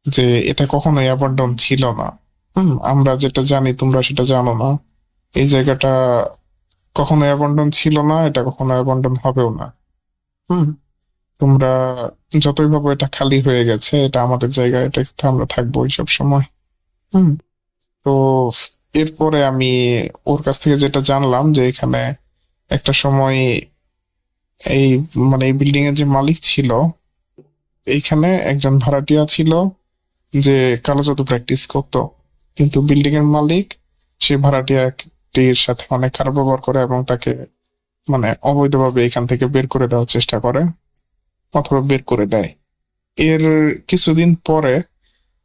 যে এটা কখনোই অ্যাবান্ডন ছিল না। আমরা যেটা জানি তোমরা সেটা জানো না। এই জায়গাটা কখনো অ্যাবান্ডন ছিল না, এটা কখনো অ্যাবান্ডন হবেও না। হুম তোমরা যতই ভাবো এটা খালি হয়ে গেছে, এটা আমাদের জায়গা, এটা আমরা থাকবো সব সময়। হুম তো এরপরে আমি ওর কাছ থেকে যেটা জানলাম যে এখানে একটা সময় এই মানে এই বিল্ডিং এর যে মালিক ছিল, এইখানে একজন ভাড়াটিয়া ছিল যে কালো জাদু প্র্যাকটিস করতো। কিন্তু বিল্ডিং এর মালিক সে ভাড়াটিয়াটির সাথে অনেক খারাপ ব্যবহার করে এবং তাকে মানে অবৈধভাবে এখান থেকে বের করে দেওয়ার চেষ্টা করে, অথবা বের করে দেয়। এর কিছুদিন পরে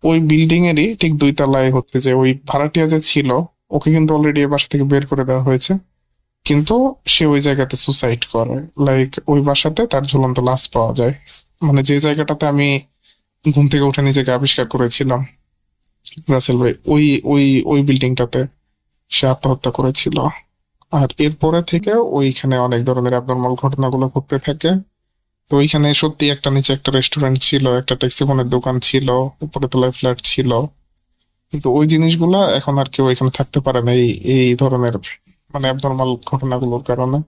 ওই বিল্ডিং এরই ঠিক 2 তলায় হচ্ছে যে ওই ভাড়াটিয়া যে ছিল, ওকে কিন্তু অলরেডি বাসা থেকে বের করে দেওয়া হয়েছে, কিন্তু সে ওই জায়গাতে সুসাইড করে। লাইক ওই বাসাতে তার ঝুলন্ত লাশ পাওয়া যায়, মানে যে জায়গাটাতে আমি ঘুম থেকে উঠে নিজেকে আবিষ্কার করেছিলাম রাসেল ভাই, ওই ওই ওই বিল্ডিংটাতে সে আত্মহত্যা করেছিল। আর এরপরে থেকে ওইখানে অনেক ধরনের অ্যাবনর্মাল ঘটনাগুলো ঘটতে থাকে। তো ওইখানে সত্যি একটা নিচে একটা রেস্টুরেন্ট ছিল, একটা ট্যাক্সি ফোনের দোকান ছিল, উপরে তলায় ফ্ল্যাট ছিল। কিন্তু ওই জিনিসগুলা এখন আর কেউ এখানে থাকতে পারে না, এই এই ধরনের মানে অ্যাবনর্মাল ঘটনাগুলোর কারণে।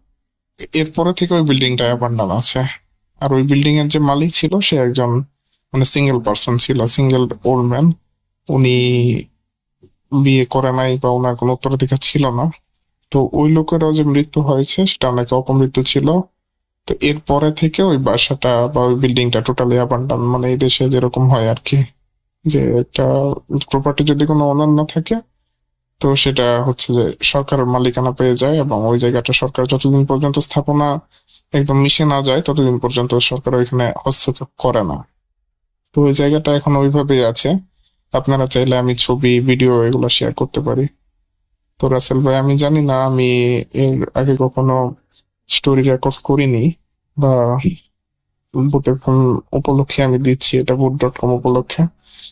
এরপরে থেকে ওই বিল্ডিংটা অ্যাবান্ডন আছে। আর ওই বিল্ডিং এর যে মালিক ছিল সে একজন মানে সিঙ্গেল পার্সন ছিল, সিঙ্গেল ওল্ড ম্যান। উনি বিয়ে করে নাই বা ওনার কোনো উত্তরাধিকার ছিল না। তো ওই লোকেরও যে মৃত্যু হয়েছে সেটা নাকি অপমৃত্যু ছিল। তো এরপরে থেকে ওই বাসাটা বা ওই বিল্ডিংটা টোটালি অ্যাবান্ডন, মানে এই দেশে যেরকম হয় আর কি, যে একটা প্রপার্টি যদি কোনো ওনার না থাকে তো সেটা হচ্ছে যে সরকারের মালিকানা পেয়ে যায়, এবং ওই জায়গাটা সরকার যতদিন পর্যন্ত স্থাপনা একদম মিশে না যায় ততদিন পর্যন্ত সরকার ওইখানে হস্তক্ষেপ করে না। তো ওই জায়গাটা এখন ওইভাবেই আছে। আপনারা চাইলে আমি ছবি ভিডিও এগুলো শেয়ার করতে পারি। তো রাসেল ভাই, আমি জানি না, আমি এর আগে কখনো স্টোরি রেকর্ড করিনি, বা ভূতের ফোন উপলক্ষে আমি দিচ্ছি, এটা ভূত.com উপলক্ষে,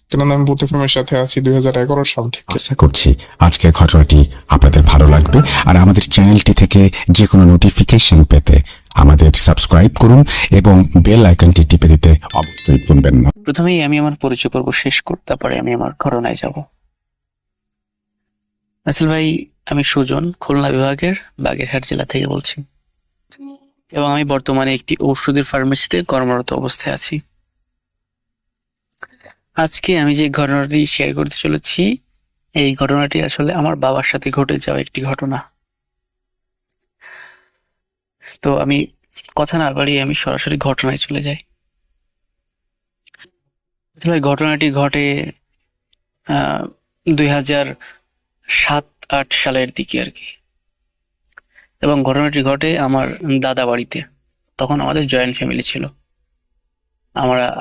কেননা আমি ভূতের ফোনের সাথে আছি 2011 সাল থেকে। আশা করছি আজকের ঘটনাটি আপনাদের ভালো লাগবে। আর আমাদের চ্যানেলটি থেকে যে কোনো নোটিফিকেশন পেতে আমাদের সাবস্ক্রাইব করুন এবং বেল আইকনটি টিপে দিতে অবশ্যই ভুলবেন না। প্রথমেই আমি আমার পরিচয় পর্ব শেষ করতে পারে আমি আমার ঘটনায় যাব। রাসেল ভাই, আমি সুজন, খুলনা বিভাগের বাগেরহাট জেলা থেকে বলছি, এবং আমি বর্তমানে একটি ঔষধের ফার্মেসিতে কর্মরত অবস্থায় আছি। আজকে আমি যে ঘটনাটি শেয়ার করতে চলেছি, এই ঘটনাটি আসলে আমার বাবার সাথে ঘটে যাওয়া একটি ঘটনা। তো আমি কথা না বাড়িয়ে আমি সরাসরি ঘটনায় চলে যাই। ভাই, ঘটনাটি ঘটে 2007-08 সালের দিকে আর কি, এবং ঘটনাটি ঘটে আমার দাদা বাড়িতে। তখন আমাদের জয়েন্ট ফ্যামিলি ছিল।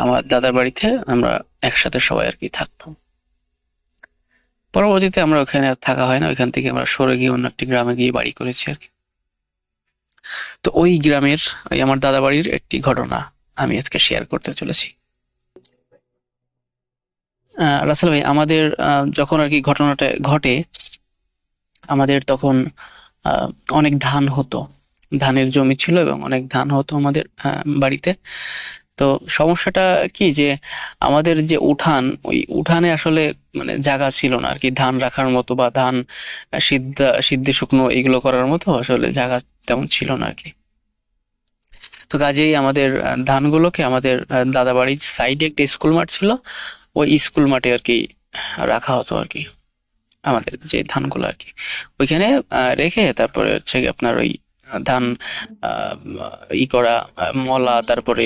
আমার দাদার বাড়িতে আমরা একসাথে সবাই আর কি থাকতাম। পরবর্তীতে আমরা ওখানে আর থাকা হয় না, ওইখান থেকে আমরা সরে গিয়ে অন্য একটি গ্রামে গিয়ে বাড়ি করেছি আর কি। তো ওই গ্রামের ওই আমার দাদা বাড়ির একটি ঘটনা আমি আজকে শেয়ার করতে চলেছি। রাসেল ভাই, আমাদের যখন আর কি ঘটনাটা ঘটে, আমাদের তখন অনেক ধান হতো, ধানের জমি ছিল এবং অনেক ধান হতো আমাদের বাড়িতে। তো সমস্যাটা কি যে আমাদের যে উঠান, ওই উঠানে আসলে মানে জায়গা ছিল না আর কি ধান রাখার মতো, বা ধান সিদ্ধে শুকনো এগুলো করার মতো আসলে জায়গা তেমন ছিল না আর কি। তো কাজেই আমাদের ধানগুলোকে আমাদের দাদা বাড়ির সাইডে একটা স্কুল মাঠ ছিল, ওই স্কুল মাঠে আর কি রাখা হতো আর কি, আমাদের যে ধানগুলো আর কি ওইখানে রেখে তারপরে হচ্ছে গিয়ে আপনার ওই ধান ই করা, মলা, তারপরে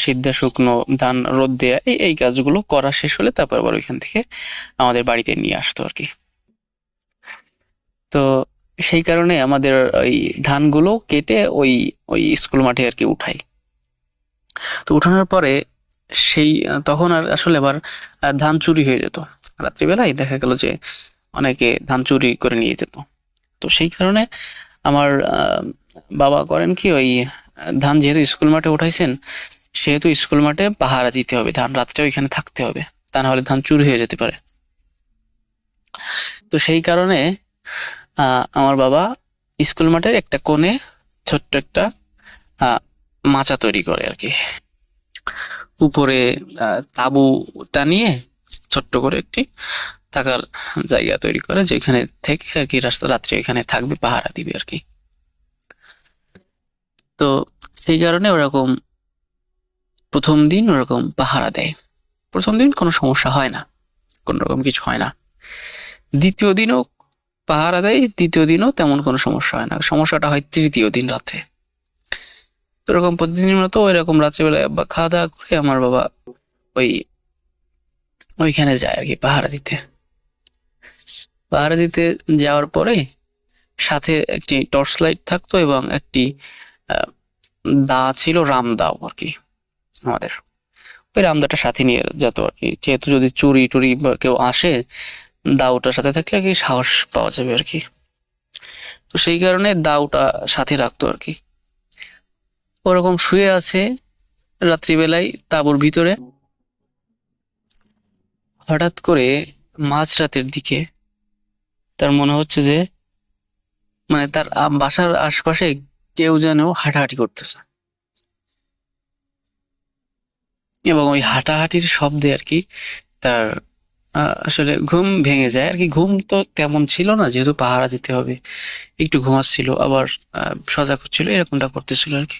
সিদ্ধা শুকনো ধান রোদ দেয়া, এই কাজগুলো করা শেষ হলে তারপর আবার ওইখান থেকে আমাদের বাড়িতে নিয়ে আসতো আর কি। তো সেই কারণে আমাদের ওই ধানগুলো কেটে ওই ওই স্কুল মাঠে আর কি উঠাই। তো উঠানোর পরে সেই তখন আর আসলে আবার ধান চুরি হয়ে যেত। রাত্রিবেলায় দেখা গেল যে অনেকে ধান চুরি করে নিয়ে যেত। তো সেই কারণে আমার বাবা করেন কি, ওই ধান যেহেতু স্কুল মাঠে উঠাইছেন, সেহেতু স্কুল মাঠে পাহারা দিতে হবে, ধান রাত্রে ওইখানে থাকতে হবে, তা না হলে ধান চুরি হয়ে যেতে পারে। তো সেই কারণে আমার বাবা স্কুল মাঠের একটা কোণে ছোট্ট একটা মাচা তৈরি করে আর কি, উপরে তাঁবু টানিয়ে ছোট্ট করে একটি থাকার জায়গা তৈরি করে, যেখানে থেকে আর কি রাত্রে এখানে থাকবে, পাহারা দিবে আর কি। তো সেই কারণে ওরকম প্রথম দিন ওরকম পাহারা দেয়। প্রথম দিন কোনো সমস্যা হয় না, কোনো রকম কিছু হয় না। দ্বিতীয় দিনও পাহারা দেয়, দ্বিতীয় দিনও তেমন কোনো সমস্যা হয় না। সমস্যাটা হয় তৃতীয় দিন রাত্রে। এরকম প্রতিদিনের মতো ওইরকম রাত্রেবেলায় বা খাওয়া দাওয়া করে আমার বাবা ওইখানে যায় আর কি পাহারা দিতে। পাহারা দিতে যাওয়ার পরে সাথে একটি টর্চ লাইট থাকতো এবং একটি দা ছিল, রামদাও আর কি আমাদের। ওই রামদাটা সাথে নিয়ে যেত আর কি, যেহেতু যদি চুরি টুরি বা কেউ আসে, দাউটার সাথে থাকলে আর কি সাহস পাওয়া যাবে আর কি। তো সেই কারণে দাউটা সাথে রাখতো আর কি। ওরকম শুয়ে আছে রাত্রিবেলায় তাঁবুর ভিতরে, হঠাৎ করে মাঝরাতের দিকে তার মনে হচ্ছে যে মানে তার বাসার আশপাশে কেউ যেন হাঁটাহাঁটি করতেছে, এবং ওই হাঁটাহাঁটির শব্দে আর কি তার আসলে ঘুম ভেঙে যায় আর কি। ঘুম তো তেমন ছিল না, যেহেতু পাহারা দিতে হবে, একটু ঘুমাচ্ছিল আবার সজাগ হচ্ছিল, এরকমটা করতেছিল আর কি।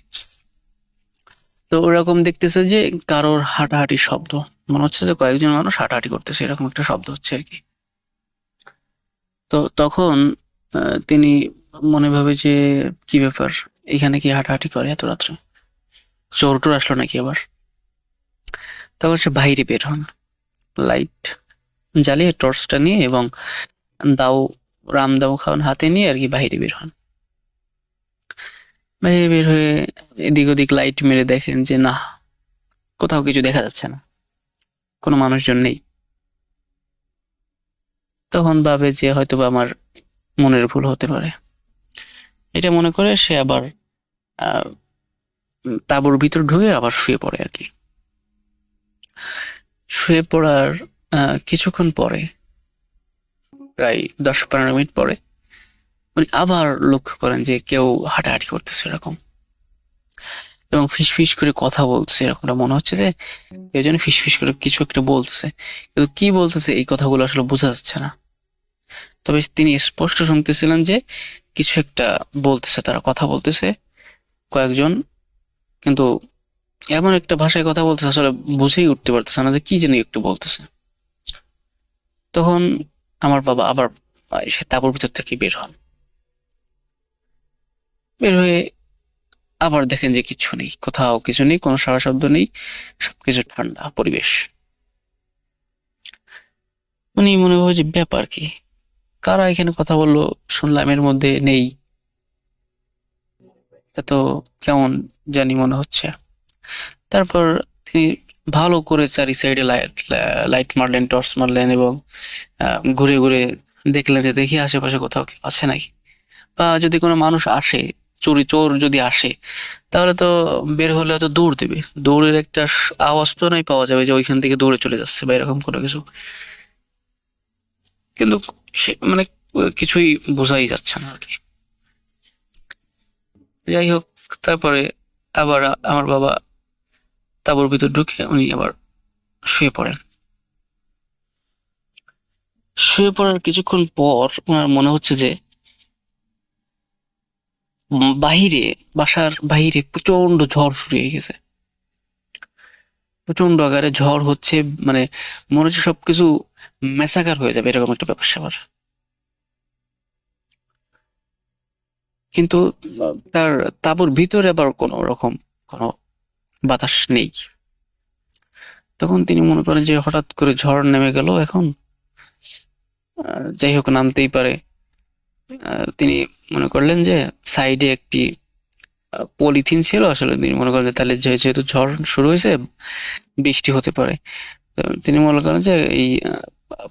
তো ওরকম দেখতেছে যে কারোর হাঁটাহাঁটির শব্দ, মনে হচ্ছে যে কয়েকজন মানুষ হাঁটাহাঁটি করতেছে, এরকম একটা শব্দ হচ্ছে আর কি। তো তখন তিনি মনে ভাবে যে কি ব্যাপার, এখানে কি হাঁটাহাঁটি করে এত রাত্রে, চোর টোর আসলো নাকি আবার। তখন সে বাইরে বের হন, লাইট জ্বালিয়ে টর্চটা নিয়ে এবং দাও রামদাও খাওয়ান হাতে নিয়ে আর কি বাইরে বের হন। বাইরে বের হয়ে এদিক ওদিক লাইট মেরে দেখেন যে না, কোথাও কিছু দেখা যাচ্ছে না, কোনো মানুষজন নেই। তখন ভাবে যে হয়তো বা আমার মনের ভুল হতে পারে, এটা মনে করে সে আবার আহ, তাঁবুর ভিতর ঢুকে আবার শুয়ে পড়ে আর কি। শুয়ে পড়ার কিছুক্ষণ পরে, প্রায় 10-15 মিনিট পরে, উনি আবার লক্ষ্য করেন যে কেউ হাঁটাহাঁটি করতেছে এরকম, এবং ফিসফিস করে কথা বলতেছে, এরকমটা মনে হচ্ছে যে কেউ যেন ফিসফিস করে কিছু একটা বলতেছে, কিন্তু কি বলতেছে এই কথাগুলো আসলে বোঝা যাচ্ছে না। তবে তিনি স্পষ্ট শুনতেছিলেন যে কিছু একটা বলতেছে, তারা কথা বলতেছে কয়েকজন, কিন্তু এমন একটা ভাষায় কথা বলতেছে আসলে বুঝেই উঠতে পারতেছে না যে কি যেন একটু বলতেছে। তখন আমার বাবা আবার সে তাঁবুর ভিতর থেকে বের হন। বের হয়ে আবার দেখেন যে কিছু নেই, কোথাও কিছু নেই, কোনো সাড়া শব্দ নেই, সবকিছু ঠান্ডা পরিবেশ। উনি মনে হয় যে ব্যাপার কি, কারা এখানে কথা বললো শুনলাম, এর মধ্যে নেই, এত কেমন জানি মনে হচ্ছে। তারপর তিনি ভালো করে চারি সাইডে লাইট মারলেন, টর্চ মারলেন, এবং ঘুরে ঘুরে দেখলেন যে দেখি আশেপাশে কোথাও কেউ আছে নাকি, বা যদি কোনো মানুষ আসে, চোর যদি আসে, তাহলে তো বের হলে হয়তো দৌড় দেবে, দৌড়ের একটা আওয়াজ তো নাই পাওয়া যাবে যে ওইখান থেকে দৌড়ে চলে যাচ্ছে বা এরকম কোনো কিছু। কিন্তু সে মানে কিছুই বোঝাই যাচ্ছে না আর কি। যাই হোক, তারপরে আবার আমার বাবা তাঁবুর ভিতর ঢুকে উনি আবার শুয়ে পড়েন। শুয়ে পড়ার কিছুক্ষণ পর ওনার মনে হচ্ছে যে বাহিরে, বাসার বাহিরে প্রচন্ড ঝড় শুরু হয়ে গেছে, প্রচন্ড আকারে ঝড় হচ্ছে, মানে মনে হচ্ছে সবকিছু মেসাকার হয়ে যাবে, এরকম একটা ব্যাপার স্যাপার। কিন্তু তার তাঁবুর ভিতরে আবার কোনো রকম কোনো বাতাস নেই। তখন তিনি মনে করেন যে হঠাৎ করে ঝড় নেমে গেল এখন, যাই হোক নামতেই পারে। তিনি মনে করলেন যে সাইডে একটি পলিথিন ছিল, আসলে তিনি মনে করেন যে তাহলে যেহেতু ঝড় শুরু হয়েছে বৃষ্টি হতে পারে, তো তিনি মনে করেন যে এই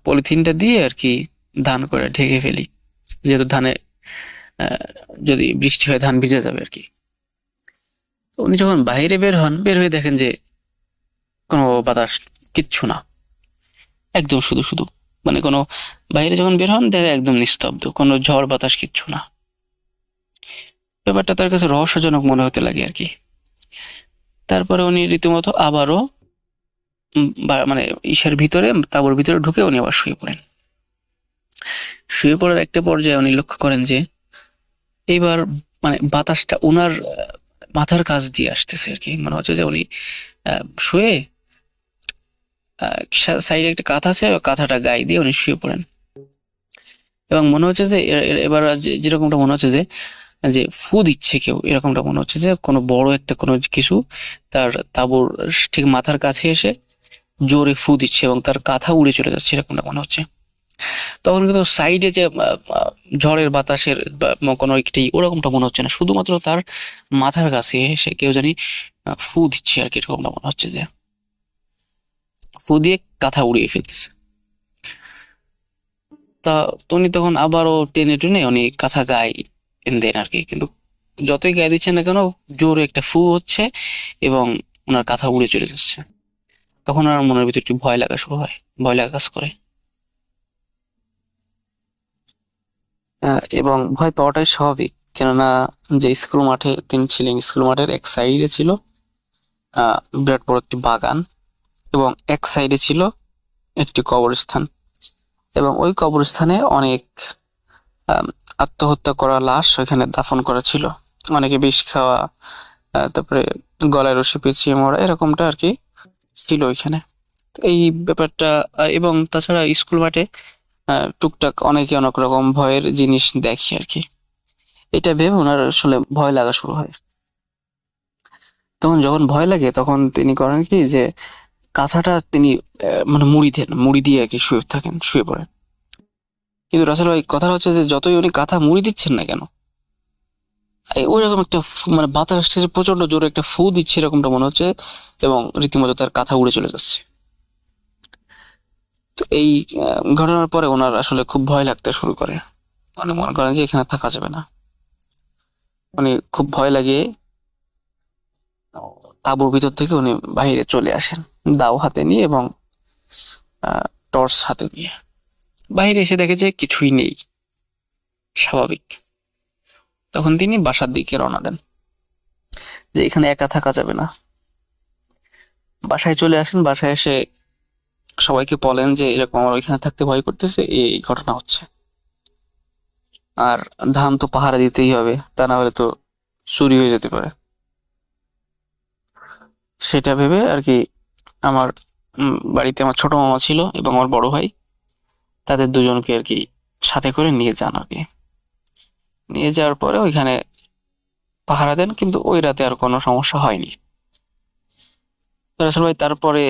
পলিথিনটা দিয়ে আর কি ধান করে ঢেকে ফেলি, যেহেতু ধানে আহ, যদি বৃষ্টি হয় ধান ভিজে যাবে আর কি। তো উনি যখন বাইরে বের হন, বের হয়ে দেখেন যে কোনো বাতাস, কিচ্ছু না, একদম শুধু শুধু, মানে কোনো, বাইরে যখন বের হন দেখে একদম নিস্তব্ধ, কোনো ঝড় বাতাস কিচ্ছু না। ব্যাপারটা তার কাছে রহস্যজনক মনে হতে লাগে আর কি। তারপরে উনি রীতিমতো আবারও মানে ইসের ভিতরে, তাঁবুর ভিতরে ঢুকে উনি আবার শুয়ে পড়েন। শুয়ে পড়ার একটা পর্যায়ে উনি লক্ষ্য করেন যে এইবার মানে বাতাসটা ওনার মাথার কাছ দিয়ে আসতেছে আর কি। মনে হচ্ছে যে উনি শুয়ে সাইডে একটা কাঁথা আছে, কাঁথাটা গায়ে দিয়ে উনি শুয়ে পড়েন, এবং মনে হচ্ছে যে এবার যেরকমটা মনে হচ্ছে যে যে ফু দিচ্ছে কেউ, এরকমটা মনে হচ্ছে যে কোনো বড় একটা কোনো কিছু তার তাঁবুর ঠিক মাথার কাছে এসে জোরে ফু দিচ্ছে এবং তার কাঁথা উড়ে চলে যাচ্ছে, এরকমটা মনে হচ্ছে। তখন কিন্তু সাইডে যে ঝড়ের বাতাসের কোনো একটি ওরকমটা মনে হচ্ছে না, শুধুমাত্র তার মাথার কাছে এসে কেউ জানি ফু দিচ্ছে আর কি, এরকমটা মনে হচ্ছে যে ফু দিয়ে কাঁথা উড়িয়ে ফেলতেছে। তা উনি তখন আবারও টেনে টেনে উনি কাঁথা গায়ে দেন আর কি, কিন্তু যতই গায়ে দিচ্ছেন না কেন জোরে একটা ফু হচ্ছে এবং ওনার কাঁথা উড়ে চলে যাচ্ছে। তখন আর মনের ভিতর একটু ভয় লাগা শুরু হয়, ভয় লাগা কাজ করে। এবং ভয় পাওয়াটাই স্বাভাবিক, কেননা যে স্কুল মাঠে তিনি ছিলেন, স্কুল মাঠের এক সাইডে ছিল বিরাট বড় একটি বাগান, এবং এক সাইডে ছিল একটি কবরস্থান, এবং ওই কবরস্থানে অনেক আম, আত্মহত্যা করা লাশ ওইখানে দাফন করা ছিল। অনেকে বিষ খাওয়া, তারপরে গলায় রশি পেঁচিয়ে মরা, এরকমটা আর কি ছিল ওইখানে। তো এই ব্যাপারটা এবং তাছাড়া স্কুল মাঠে টুকটাক অনেকে অনেক রকম ভয়ের জিনিস দেখে আর কি। এটা ভেবে ওনার আসলে ভয় লাগা শুরু হয়। তখন যখন ভয় লাগে তখন তিনি করেন কি, যে কাঁথাটা তিনি মানে মুড়ি দিয়ে আর কি শুয়ে পড়েন। কিন্তু রাসেল ভাই কথাটা হচ্ছে যে যতই উনি কাঁথা মুড়ি দিচ্ছেন না কেন, ওইরকম একটা মানে বাতাস আসছে, প্রচন্ড জোরে একটা ফু দিচ্ছে এরকমটা মনে হচ্ছে, এবং রীতিমতো তার কাঁথা উড়ে চলে যাচ্ছে। তো এই ঘটনার পরে ওনার আসলে খুব ভয় লাগতে শুরু করে। উনি মনে করেন যে এখানে থাকা যাবে না। উনি খুব ভয় লাগিয়ে তাঁবুর ভিতর থেকে উনি বাইরে চলে আসেন, দাও হাতে নিয়ে এবং টর্চ হাতে নিয়ে। বাইরে এসে দেখে যে কিছুই নেই, স্বাভাবিক। তখন তিনি বাসার দিকে রওনা দেন, যে এখানে একা থাকা যাবে না। বাসায় চলে আসেন। বাসায় এসে সবাইকে বলেন যে এরকম আমার ওইখানে থাকতে ভয় করতেছে, এই ঘটনা হচ্ছে। আর ধান তো পাহারা দিতেই হবে, তা না হলে তো চুরি হয়ে যেতে পারে। সেটা ভেবে আর কি আমার বাড়িতে আমার ছোট মামা ছিল এবং আমার বড় ভাই, তাদের দুজনকে আর কি সাথে করে নিয়ে যান আর কি। নিয়ে যাওয়ার পরে ওইখানে পাহারা দেন, কিন্তু ওই রাতে আর কোনো সমস্যা হয়নি। রাসেল ভাই তারপরে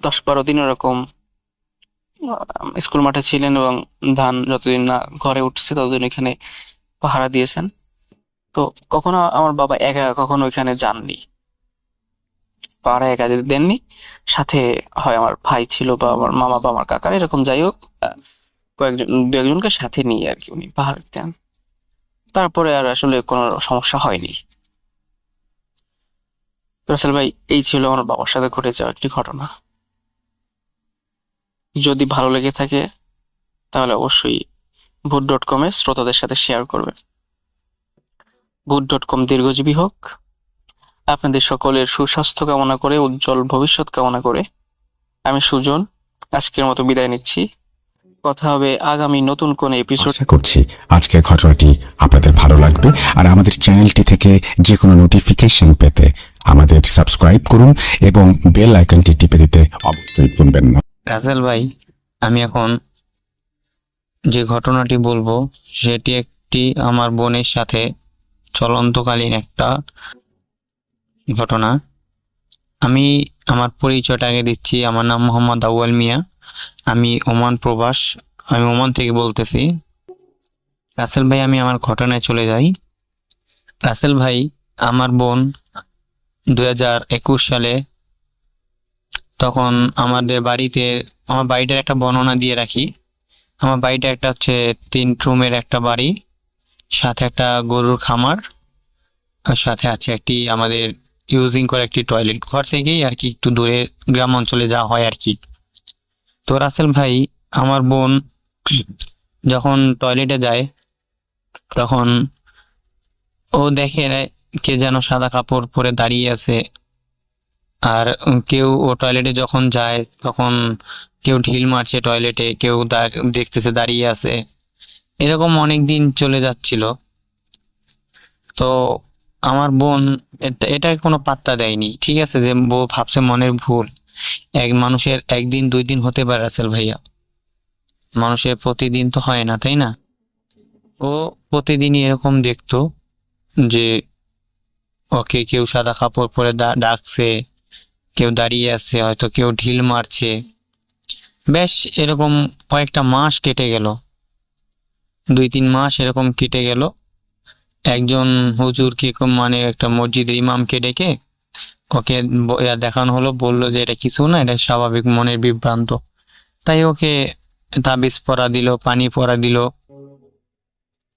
10-12 দিন এরকম স্কুল মাঠে ছিলেন, এবং ধান যতদিন না ঘরে উঠছে ততদিন এখানে পাহারা দিয়েছেন। তো কখনো আমার বাবা একা কখনো ওইখানে যাননি, পাহারা একা দেননি। সাথে হয় আমার ভাই ছিল বা আমার মামা বা আমার কাকার, এরকম যাই হোক দু একজনকে সাথে নিয়ে আর কি উনি পাহারা দিতেন। তারপরে আর আসলে কোনো সমস্যা হয়নি। রাসেল ভাই এই ছিল আমার বাবার সাথে ঘটে যাওয়া একটি ঘটনা। যদি ভালো লেগে থাকে তাহলে অবশ্যই ভূত.com এ শ্রোতাদের সাথে শেয়ার করবেন। ভূত.com দীর্ঘজীবী হোক। আপনাদের সকলের সুস্বাস্থ্য কামনা করে, উজ্জ্বল ভবিষ্যৎ কামনা করে আমি সুজন আজকের মতো বিদায় নিচ্ছি। কথা হবে আগামী নতুন কোন এপিসোড। আশা করছি আজকের ঘটনাটি আপনাদের ভালো লাগবে। আর আমাদের চ্যানেলটি থেকে যে কোনো নোটিফিকেশন পেতে আমাদের সাবস্ক্রাইব করুন এবং বেল আইকনটি টিপে দিতে অবশ্যই ভুলবেন না। রাসেল ভাই, আমি এখন যে ঘটনাটি বলবো সেটি একটি আমার বোনের সাথে চলন্তকালীন একটা ঘটনা। আমি আমার পরিচয়টা আগে দিচ্ছি। আমার নাম মোহাম্মদ আউয়াল মিয়া। আমি ওমান থেকে বলতেছি। রাসেল ভাই, আমি আমার ঘটনায় চলে যাই। রাসেল ভাই, আমার বোন 2021 সালে, তখন আমার বাড়িটার একটা বর্ণনা দিয়ে রাখি। আমার বাড়িটা একটা হচ্ছে 3 রুমের একটা বাড়ি, সাথে একটা গরুর খামার, আর সাথে আছে একটি আমাদের ইউজিং করে একটি টয়লেট। ঘর থেকেই আর কি একটু দূরে গ্রাম অঞ্চলে যাওয়া হয় আর কি। তো রাসেল ভাই, আমার বোন যখন টয়লেটে যায় তখন ও দেখে কে যেন সাদা কাপড় পরে দাঁড়িয়ে আছে। আর ও টয়লেটে যখন যায় তখন কেউ ঢিল মারছে টয়লেটে, কেউ দেখতেছে দাঁড়িয়ে আছে। এরকম অনেক দিন চলে যাচ্ছিল। তো আমার বোন এটা কোনো পাত্তা দেয়নি। ঠিক আছে, যে বউ ভাবছে মনের ভুল। মানুষের একদিন 2 দিন হতে পারে রাসেল ভাইয়া, মানুষের প্রতিদিন তো হয় না, তাই না? ও প্রতিদিনই এরকম দেখতো যে ওকে কেউ সাদা কাপড় পরে ডাকছে, কেউ দাঁড়িয়ে আছে, হয়তো কেউ ঢিল মারছে। বেশ এরকম কয়েকটা মাস কেটে গেল, 2-3 মাস এরকম কেটে গেল। একজন হুজুরকে, মানে একটা মসজিদের ইমামকে ডেকে ওকে দেখানো হলো, বললো যে এটা কিছু না, এটা স্বাভাবিক মনের বিভ্রান্ত। তাই ওকে তাবিজ পরা দিল, পানি পরা দিল,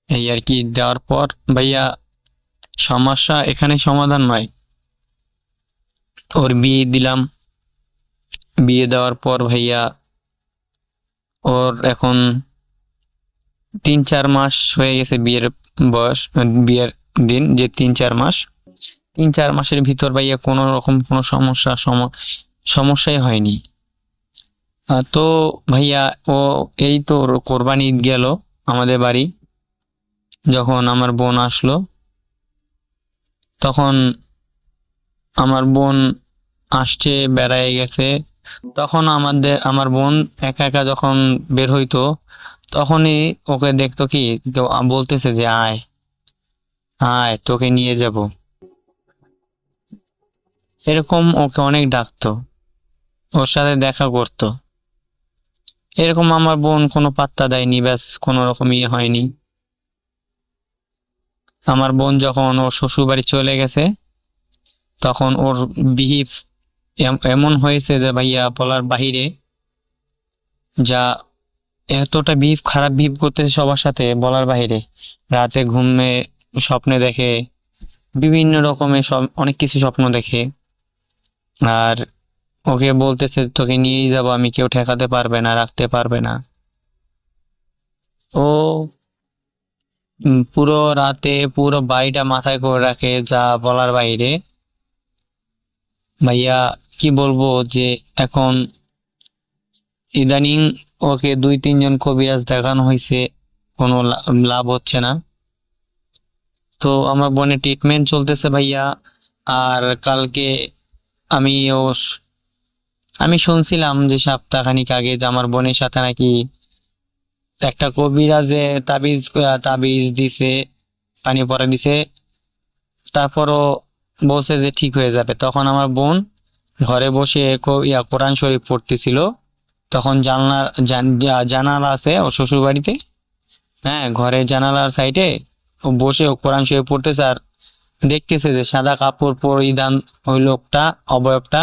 এই আর কি। দেওয়ার পর ভাইয়া, সমস্যা এখানে সমাধান নয়। ওর বিয়ে দিলাম। বিয়ে দেওয়ার পর ভাইয়া ওর এখন 3-4 মাস হয়ে গেছে বিয়ের বয়স, বিয়ের দিন, যে 3-4 মাস। 3-4 মাসের ভিতর ভাইয়া কোনো রকম কোনো সমস্যাই হয়নি। তো ভাইয়া ও এই তো কোরবানি ঈদ গেল আমাদের বাড়ি, যখন আমার বোন আসলো তখন আমার বোন আসছে বেড়ায় গেছে, তখন আমার বোন একা একা যখন বের হইতো তখনই ওকে দেখতো কি কেউ বলতেছে যে আয় আয় তোকে নিয়ে যাব, এরকম ওকে অনেক ডাকতো, ওর সাথে দেখা করতো। এরকম আমার বোন কোনো পাত্তা দেয়নি, ব্যাস কোনো রকম ইয়ে হয়নি। আমার বোন যখন ওর শ্বশুর বাড়ি চলে গেছে তখন ওর বিহিভ এমন হয়েছে যে ভাইয়া বলার বাহিরে, যা এতটা বিহিভ খারাপ বিহিভ করতেছে সবার সাথে বলার বাহিরে। রাতে ঘুমে স্বপ্নে দেখে বিভিন্ন রকমের সব অনেক কিছু স্বপ্ন দেখে, আর ওকে বলতেছে তোকে নিয়েই যাবো আমি, কেউ ঠেকাতে পারবে না, রাখতে পারবে না। ও পুরো রাতে পুরো বাড়িটা মাথায় করে রাখে, যা বলার বাইরে। ভাইয়া কি বলবো যে এখন ইদানিং ওকে 2-3 জন কবিরাজ দেখানো হয়েছে, কোনো লাভ হচ্ছে না। তো আমার বোনের ট্রিটমেন্ট চলতেছে ভাইয়া। আর কালকে আমি ও আমি শুনছিলাম যে সপ্তাহখানিক আগে যে আমার বোনের সাথে নাকি একটা কবিরাজে তাবিজ দিছে, পানি পড়া দিছে, তারপরও বলছে যে ঠিক হয়ে যাবে। তখন আমার বোন ঘরে বসে কোরআন শরীফ পড়তেছিল, তখন জানালা আছে ও শ্বশুর বাড়িতে, হ্যাঁ ঘরে জানালার সাইডে ও বসে ও কোরআন শরীফ পড়তেছে, আর দেখতেছে যে সাদা কাপড় পরিধান ওই লোকটা অবয়বটা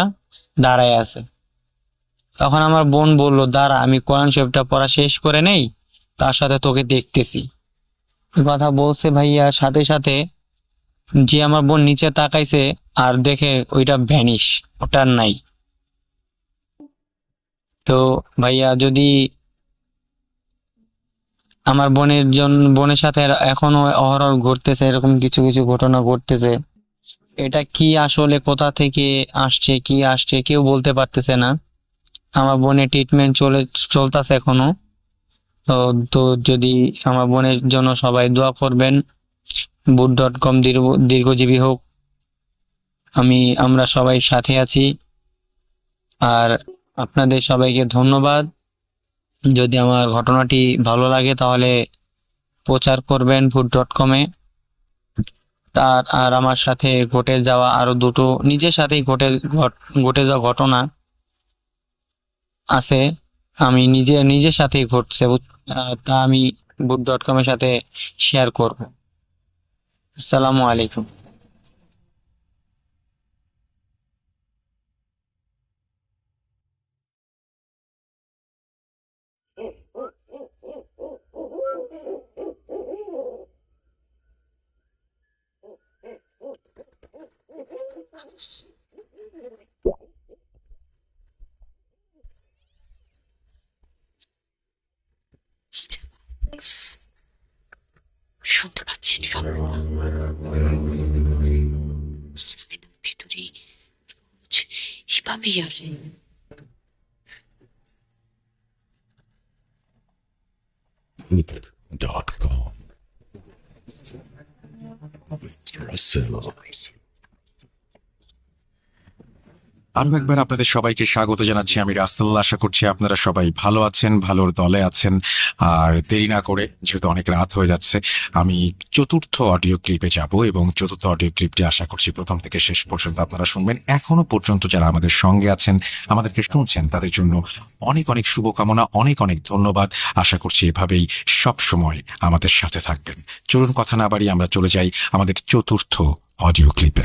দাঁড়ায় আছে। তখন আমার বোন বলল দাঁড়া আমি কোরআন শরীফটা পড়া শেষ করে নেই, তার সাথে তোকে দেখতেছি। এই কথা বলছে ভাইয়া, সাথে সাথে যে আমার বোন নিচে তাকাইছে আর দেখে ওইটা ভ্যানিশ, ওটার নাই। তো ভাইয়া যদি আমার বোনের সাথে এখনো অহরহ ঘটতেছে, এরকম কিছু কিছু ঘটনা ঘটতেছে, এটা কি আসলে কোথা থেকে আসছে কি আসছে কেউ বলতে পারতেছে না। আমার বোনের ট্রিটমেন্ট চলতেছে এখনো। তো তো যদি আমার বোনের জন্য সবাই দোয়া করবেন, boot.com দীর্ঘজীবী হোক, আমরা সবাই সাথে আছি। আর আপনাদের সবাইকে ধন্যবাদ। যদি আমার ঘটনাটি ভালো লাগে তাহলে প্রচার করবেন boot.com-এ। আর আমার সাথে ঘটে যাওয়া আরো দুটো নিজের সাথেই ঘটে যাওয়া ঘটনা আছে, আমি নিজের সাথেই ঘটছে, তা আমি boot.com-এর সাথে শেয়ার করব। আসসালামু আলাইকুম। শুনতে পাচ্ছেন সব ভিতরে এভাবেই আসে। .com Russell. আরো একবার আপনাদের সবাইকে স্বাগত জানাচ্ছি, আমি রাসেল। আশা করছি আপনারা সবাই ভালো আছেন, ভালোর দলে আছেন। আর দেরি না করে, যেহেতু অনেক রাত হয়ে যাচ্ছে, আমি চতুর্থ অডিও ক্লিপে যাব এবং চতুর্থ অডিও ক্লিপটি আশা করছি প্রথম থেকে শেষ পর্যন্ত আপনারা শুনবেন। এখনো পর্যন্ত যারা আমাদের সঙ্গে আছেন, আমাদেরকে শুনছেন, তাদের জন্য অনেক অনেক শুভকামনা, অনেক অনেক ধন্যবাদ। আশা করছি এভাবেই সব সময় আমাদের সাথে থাকবেন। চলুন কথা না বাড়িয়ে আমরা চলে যাই আমাদের চতুর্থ অডিও ক্লিপে।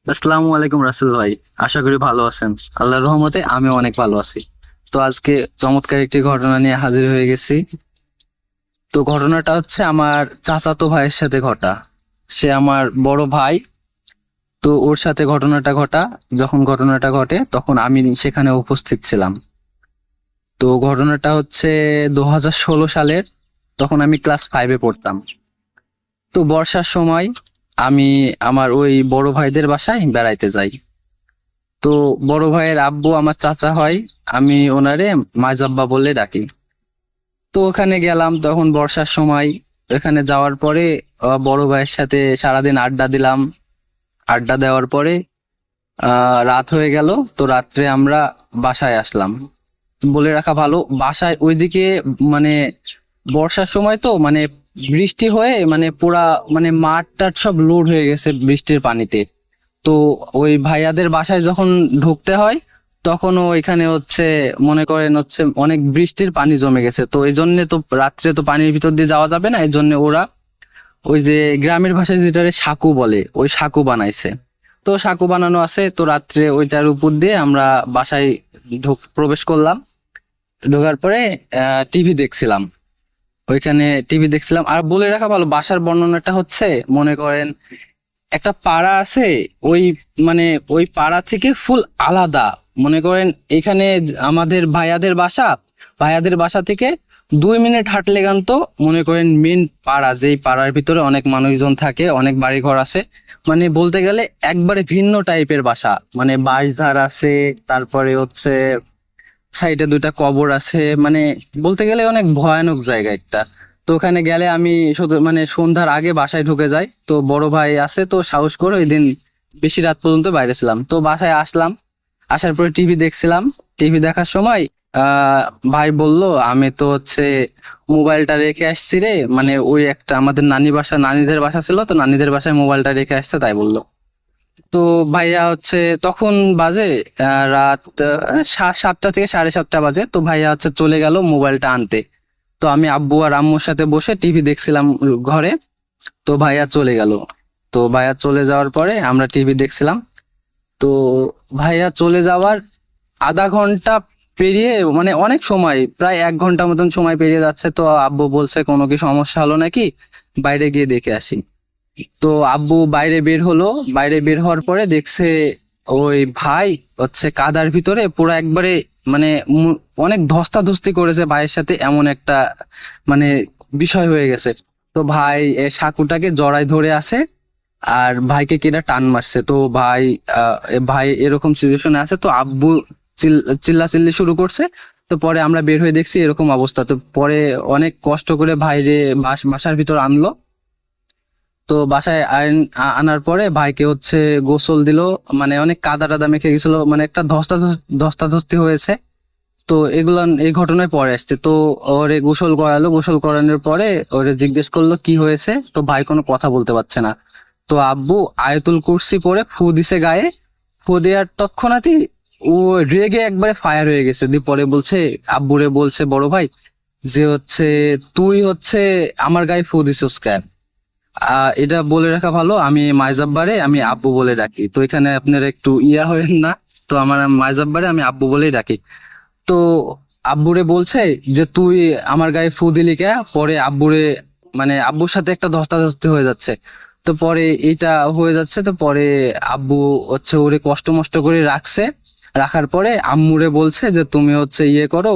আসসালামু আলাইকুম রাসেল ভাই, আশা করি ভালো আছেন। আল্লাহর রহমতে আমিও অনেক ভালো আছি। তো আজকে চমৎকার একটি ঘটনা নিয়ে হাজির হয়ে গেছি। তো ঘটনাটা হচ্ছে আমার চাচাতো ভাইয়ের সাথে ঘটা। সে আমার বড় ভাই। তো ওর সাথে যখন ঘটনাটা ঘটে তখন আমি সেখানে উপস্থিত ছিলাম। তো ঘটনাটা হচ্ছে 2016 সালের, তখন আমি ক্লাস 5-এ পড়তাম। তো বর্ষার সময় আমি আমার ওই বড় ভাইদের বাসায় বেড়াইতে যাই। তো বড় ভাইয়ের আব্বু আমার চাচা হয়, আমি ওনারে মাইজাব্বা বলে ডাকি। তো ওখানে গেলাম তখন বর্ষার সময়। ওখানে যাওয়ার পরে বড় ভাইয়ের সাথে সারাদিন আড্ডা দিলাম। আড্ডা দেওয়ার পরে রাত হয়ে গেল, তো রাত্রে আমরা বাসায় আসলাম। বলে রাখা ভালো, বাসায় ওইদিকে মানে বর্ষার সময় তো মানে বৃষ্টি হয়ে মানে পুরা মানে মাঠ টাট সব লোড হয়ে গেছে বৃষ্টির পানিতে। তো ওই ভাইয়াদের বাসায় যখন ঢুকতে হয় তখন ওইখানে হচ্ছে মনে করেন হচ্ছে অনেক বৃষ্টির পানি জমে গেছে। তো এই জন্য তো রাত্রে তো পানির ভিতর দিয়ে যাওয়া যাবে না, এই জন্য ওরা ওই যে গ্রামের ভাষায় যেটারে সাঁকু বলে, ওই সাঁকু বানাইছে। তো সাঁকু বানানো আছে, তো রাত্রে ওইটার উপর দিয়ে আমরা বাসায় প্রবেশ করলাম। ঢোকার পরে টিভি দেখছিলাম। ওইখানে টিভি দেখছিলাম। আর বলে রাখা ভালো, বাসার বর্ণনাটা হচ্ছে মনে করেন একটা পাড়া আছে, ওই মানে ওই পাড়া থেকে ফুল আলাদা। মনে করেন এখানে আমাদের ভাইয়াদের বাসা থেকে 2 মিনিট হাঁটলে গান তো মনে করেন মেন পাড়া, যেই পাড়ার ভিতরে অনেক মানুষজন থাকে, অনেক বাড়িঘর আছে। মানে বলতে গেলে একবারে ভিন্ন টাইপের বাসা, মানে বাঁশঝাড় আছে, তারপরে হচ্ছে সাইডে 2টা কবর আছে। মানে বলতে গেলে অনেক ভয়ানক জায়গা একটা। তো ওখানে গেলে আমি শুধু মানে সন্ধ্যার আগে বাসায় ঢুকে যাই। তো বড় ভাই আছে, তো সাহস করে ওই দিন বেশি রাত পর্যন্ত বাইরে ছিলাম। তো বাসায় আসলাম, আসার পরে টিভি দেখছিলাম। টিভি দেখার সময় ভাই বলল, আমি তো হচ্ছে মোবাইলটা রেখে আসছি রে, মানে ওই একটা আমাদের নানিদের বাসা ছিল, তো নানিদের বাসায় মোবাইলটা রেখে আসছে তাই বললো। তো ভাইয়া হচ্ছে তখন বাজে রাত 7টা থেকে 7:30 বাজে। তো ভাইয়া হচ্ছে চলে গেল মোবাইলটা আনতে। তো আমি আব্বু আর আম্মুর সাথে বসে টিভি দেখছিলাম ঘরে। তো ভাইয়া চলে গেল। তো ভাইয়া চলে যাওয়ার পরে আমরা টিভি দেখছিলাম। তো ভাইয়া চলে যাওয়ার আধা ঘন্টা পেরিয়ে মানে অনেক সময়, প্রায় 1 ঘন্টা মতন সময় পেরিয়ে যাচ্ছে। তো আব্বু বলছে কোনো কি সমস্যা হলো নাকি, বাইরে গিয়ে দেখে আসি। তো আব্বু বাইরে বের হলো। বাইরে বের হওয়ার পরে দেখছে ওই ভাই হচ্ছে কাদার ভিতরে পুরো একবারে মানে অনেক ধস্তাধস্তি করেছে ভাইয়ের সাথে, এমন একটা মানে বিষয় হয়ে গেছে। তো ভাই সাঁকুটাকে জড়ায় ধরে আছে আর ভাইকে কেটে টান মারছে। তো ভাই এরকম সিচুয়েশনে আছে। তো আব্বু চিল্লাচিল্লি শুরু করছে। তো পরে আমরা বের হয়ে দেখছি এরকম অবস্থা। তো পরে অনেক কষ্ট করে ভাইরে বাসার ভিতর আনলো। তো বাসায় আনার পরে ভাইকে হচ্ছে গোসল দিল, মানে অনেক কাদা টাদা মেখে গেছিল, মানে একটা ধস্তাধস্তি হয়েছে। তো এই ঘটনায় পরে আসছে। তো ওরে গোসল করালো, গোসল করানোর পরে ওরে জিজ্ঞেস করলো কি হয়েছে। তো ভাই কোনো কথা বলতে পারছে না। তো আব্বু আয়াতুল কুরসি পরে ফু দিছে গায়ে। ফু দেওয়ার তৎক্ষণাৎই ও রেগে একবারে ফায়ার হয়ে গেছে। দিয়ে পরে বলছে, আব্বুরে বলছে বড় ভাই যে হচ্ছে তুই হচ্ছে আমার গায়ে ফু দিছিস কেন। এটা বলে রাখা ভালো, আমি মাইজাব্বারে আমি আব্বু বলে ডাকি। তো এখানে আপনারা একটু হয়েন না। তো আমার মাইজাব্বারে আমি আব্বু বলেই ডাকি। তো আব্বুরে বলছে যে তুই আমার গায়ে ফু দিলি কে। পরে আব্বুরে মানে আব্বুর সাথে একটা ধস্তাধস্তি হয়ে যাচ্ছে। তো পরে এইটা হয়ে যাচ্ছে। তো পরে আব্বু হচ্ছে ওরে কষ্ট মষ্ট করে রাখছে। রাখার পরে আম্মুরে বলছে যে তুমি হচ্ছে করো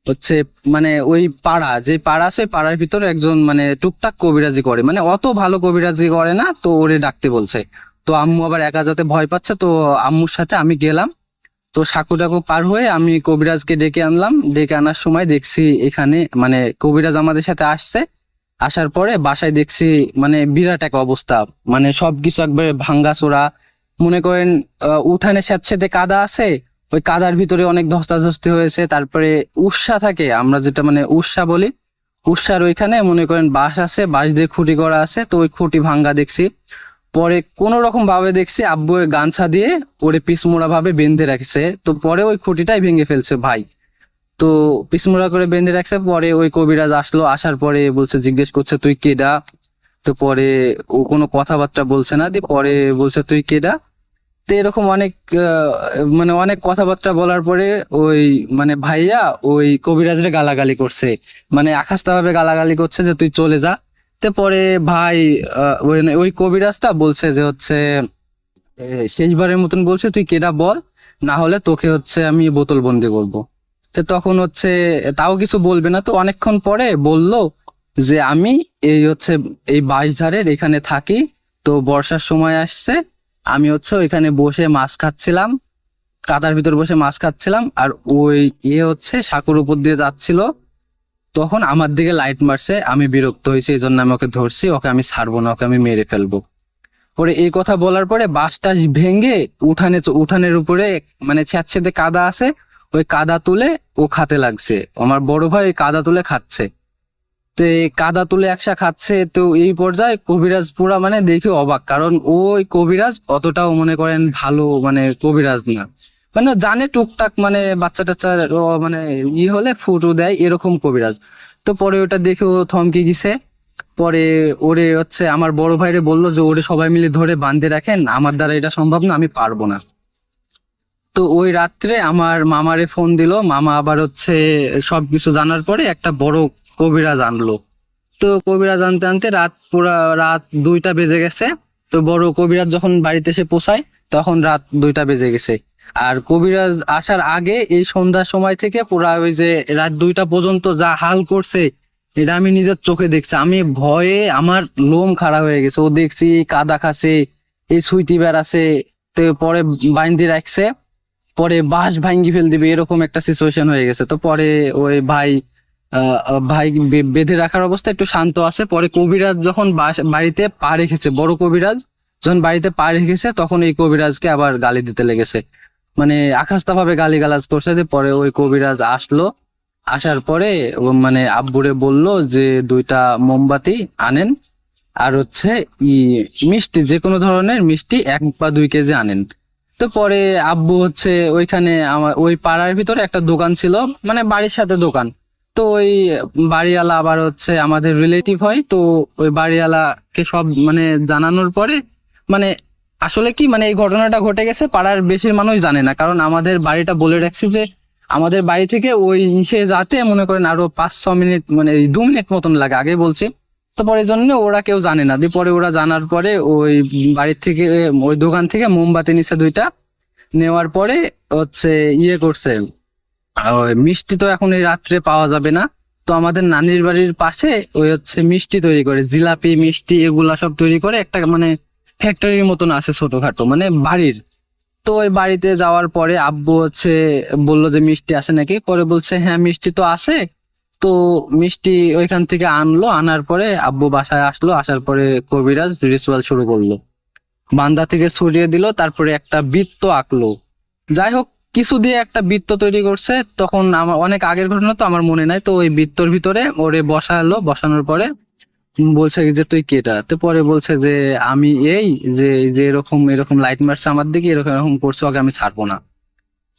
হচ্ছে মানে ওই যে পাড়া আছে ওই পাড়ার ভিতরে একজন মানে টুকটাক কবিরাজি করে, মানে অত ভালো কবিরাজি করে না। তো ওরে ডাকতে বলছে। তো আম্মু আবার একা যেতে ভয় পাচ্ছে। তো আম্মুর সাথে আমি গেলাম। তো সাঁকু টাকু পার হয়ে আমি কবিরাজকে ডেকে আনলাম। ডেকে আনার সময় দেখছি এখানে মানে কবিরাজ আমাদের সাথে আসছে। আসার পরে বাসায় দেখছি মানে বিরাট এক অবস্থা, মানে সবকিছু একবারে ভাঙ্গাচোরা। মনে করেন উঠানে স্যাঁতসেঁতে কাদা আছে, ওই কাদার ভিতরে অনেক ধস্তাধস্তি হয়েছে। তারপরে উর্সা থাকে, আমরা যেটা মানে উর্সা বলি, উর্সার ওইখানে মনে করেন বাঁশ আছে, বাঁশ দিয়ে খুঁটি করা আছে। তো ওই খুঁটি ভাঙ্গা দেখছি। পরে কোন রকম ভাবে দেখছি আব্বু গামছা দিয়ে ওরে পিসমোড়া ভাবে বেঁধে রাখছে। তো পরে ওই খুঁটিটাই ভেঙে ফেলছে ভাই। তো পিসমোড়া করে বেঁধে রাখছে। পরে ওই কবিরাজ আসলো, আসার পরে বলছে, জিজ্ঞেস করছে তুই কেডা। তো পরে ও কোনো কথাবার্তা বলছে না। দিয়ে পরে বলছে তুই কেডা। তো এরকম অনেক মানে অনেক কথাবার্তা বলার পরে ওই মানে ভাইয়া ওই কবিরাজরে গালাগালি করছে, মানে আকাশটা ভাবে গালাগালি করছে যে তুই চলে যা। তো পরে ভাই ওই কবিরাজটা বলছে যে হচ্ছে শেষবারের মতন বলছে তুই কেডা বল, না হলে তোকে হচ্ছে আমি বোতল বন্দি করবো। তো তখন হচ্ছে তাও কিছু বলবে না। তো অনেকক্ষণ পরে বলল যে আমি এই হচ্ছে এই বাঁশঝাড়ের এখানে থাকি। তো বর্ষার সময় আসছে, আমি হচ্ছে ওইখানে বসে মাছ খাচ্ছিলাম। কাদার ভিতর বসে মাছ খাচ্ছিলাম, আর ওই হচ্ছে সাঁকুর উপর দিয়ে যাচ্ছিল, তখন আমার দিকে লাইট মারছে, আমি বিরক্ত হয়েছি, এই জন্য আমি ওকে ধরছি, ওকে আমি ছাড়বো না, ওকে আমি মেরে ফেলবো। পরে এই কথা বলার পরে বাঁশ টাস ভেঙে উঠানের উপরে মানে স্যাঁতসেঁতে কাদা আছে, ওই কাদা তুলে ও খাতে লাগছে। আমার বড় ভাই ওই কাদা তুলে খাচ্ছে, তো এই কাদা তুলে একসা খাচ্ছে। তো এই পর্যায়ে কবিরাজ পুরা মানে দেখে অবাক, কারণ ওই কবিরাজ অতটাও মনে করেন ভালো মানে কবিরাজ না, মানে ও জানে টুকটাক মানে বাচ্চা টাচ্চা মানে হলে ফুটো দেয় এরকম কবিরাজ। তো পরে ওটা দেখে ও থমকে গেছে। পরে ওরে হচ্ছে আমার বড় ভাইরে বললো যে ওরে সবাই মিলে ধরে বাঁধে রাখেন, আমার দ্বারা এটা সম্ভব না, আমি পারবো না। তো ওই রাত্রে আমার মামারে ফোন দিল, মামা আবার হচ্ছে সবকিছু জানার পরে একটা বড় কবিরাজ আনলো। তো কবিরাজ আনতে আনতে রাত 2টা বেজে গেছে। তো বড় কবিরাজ যখন বাড়িতে এসে পৌঁছায় তখন রাত 2টা বেজে গেছে। আর কবিরাজ আসার আগে এই সন্ধ্যার সময় থেকে পুরা ওই যে রাত 2টা পর্যন্ত যা হাল করছে এটা আমি নিজের চোখে দেখছি। আমি ভয়ে আমার লোম খাড়া হয়ে গেছে। ও দেখছি কাদা খাচ্ছে, এই সুইটি বেড়াছে, তো পরে বাইন্ধি রাখছে, পরে বাঁশ ভাঙ্গি ফেল দিবে, এরকম একটা সিচুয়েশন হয়ে গেছে। তো পরে ওই ভাই বেঁধে রাখার অবস্থা একটু শান্ত আছে। পরে কবিরাজ যখন বাড়িতে পা রেখেছে, বড় কবিরাজ যখন বাড়িতে পা রেখেছে, তখন এই কবিরাজকে আবার গালি দিতে লেগেছে, মানে আকাশটা ভাবে গালিগালাজ করছে। যে পরে ওই কবিরাজ আসলো, আসার পরে মানে আব্বুরে বলল যে 2টা মোমবাতি আনেন, আর হচ্ছে মিষ্টি, যে কোনো ধরনের মিষ্টি 1 বা 2 কেজি আনেন। তো পরে আব্বু হচ্ছে ওইখানে আমার ওই পাড়ার ভিতরে একটা দোকান ছিল, মানে বাড়ির সাথে দোকান। তো ওই বাড়িওয়ালা আবার হচ্ছে আমাদের রিলেটিভ হয়, তো ওই বাড়িওয়ালাকে সব মানে জানানোর পরে মানে আসলে কি মানে এই ঘটনাটা ঘটে গেছে পাড়ার বেশির মানুষ জানে না, কারণ আমাদের বাড়িটা বলে রাখছি যে আমাদের বাড়ি থেকে ওই যাতে মনে করেন আরো 5-6 মিনিট মানে 2 মিনিট মতন লাগে, আগে বলছি। তো পরে জন্য ওরা কেউ জানে না। দিয়ে পরে ওরা জানার পরে ওই বাড়ির থেকে ওই দোকান থেকে মোমবাতি নিছে 2টা, নেওয়ার পরে হচ্ছে করছে, ওই মিষ্টি তো এখন এই রাত্রে পাওয়া যাবে না, তো আমাদের নানির বাড়ির পাশে ওই হচ্ছে মিষ্টি তৈরি করে, জিলাপি মিষ্টি এগুলা সব তৈরি করে একটা মানে ফ্যাক্টরির মতন আছে ছোটখাটো মানে বাড়ির। তো ওই বাড়িতে যাওয়ার পরে আব্বু হচ্ছে বললো যে মিষ্টি আসে নাকি, পরে বলছে হ্যাঁ মিষ্টি তো আসে। তো মিষ্টি ওইখান থেকে আনলো, আনার পরে আব্বু বাসায় আসলো, আসার পরে কবিরাজ রিচুয়াল শুরু করলো, বান্দা থেকে ছড়িয়ে দিল, তারপরে একটা বৃত্ত আঁকলো। যাই হোক কিছু দিয়ে একটা বৃত্ত তৈরি করছে, তখন আমার অনেক আগের ঘটনা তো আমার মনে নাই। তো ওই বৃত্তর ভিতরে ওরে বসালো, বসানোর পরে বলছে যে তুই কেটা, তো পরে বলছে যে আমি এই যে যে এরকম এরকম লাইট মারছে আমার দিকে, এরকম এরকম করছে, ওকে আমি ছাড়বো না।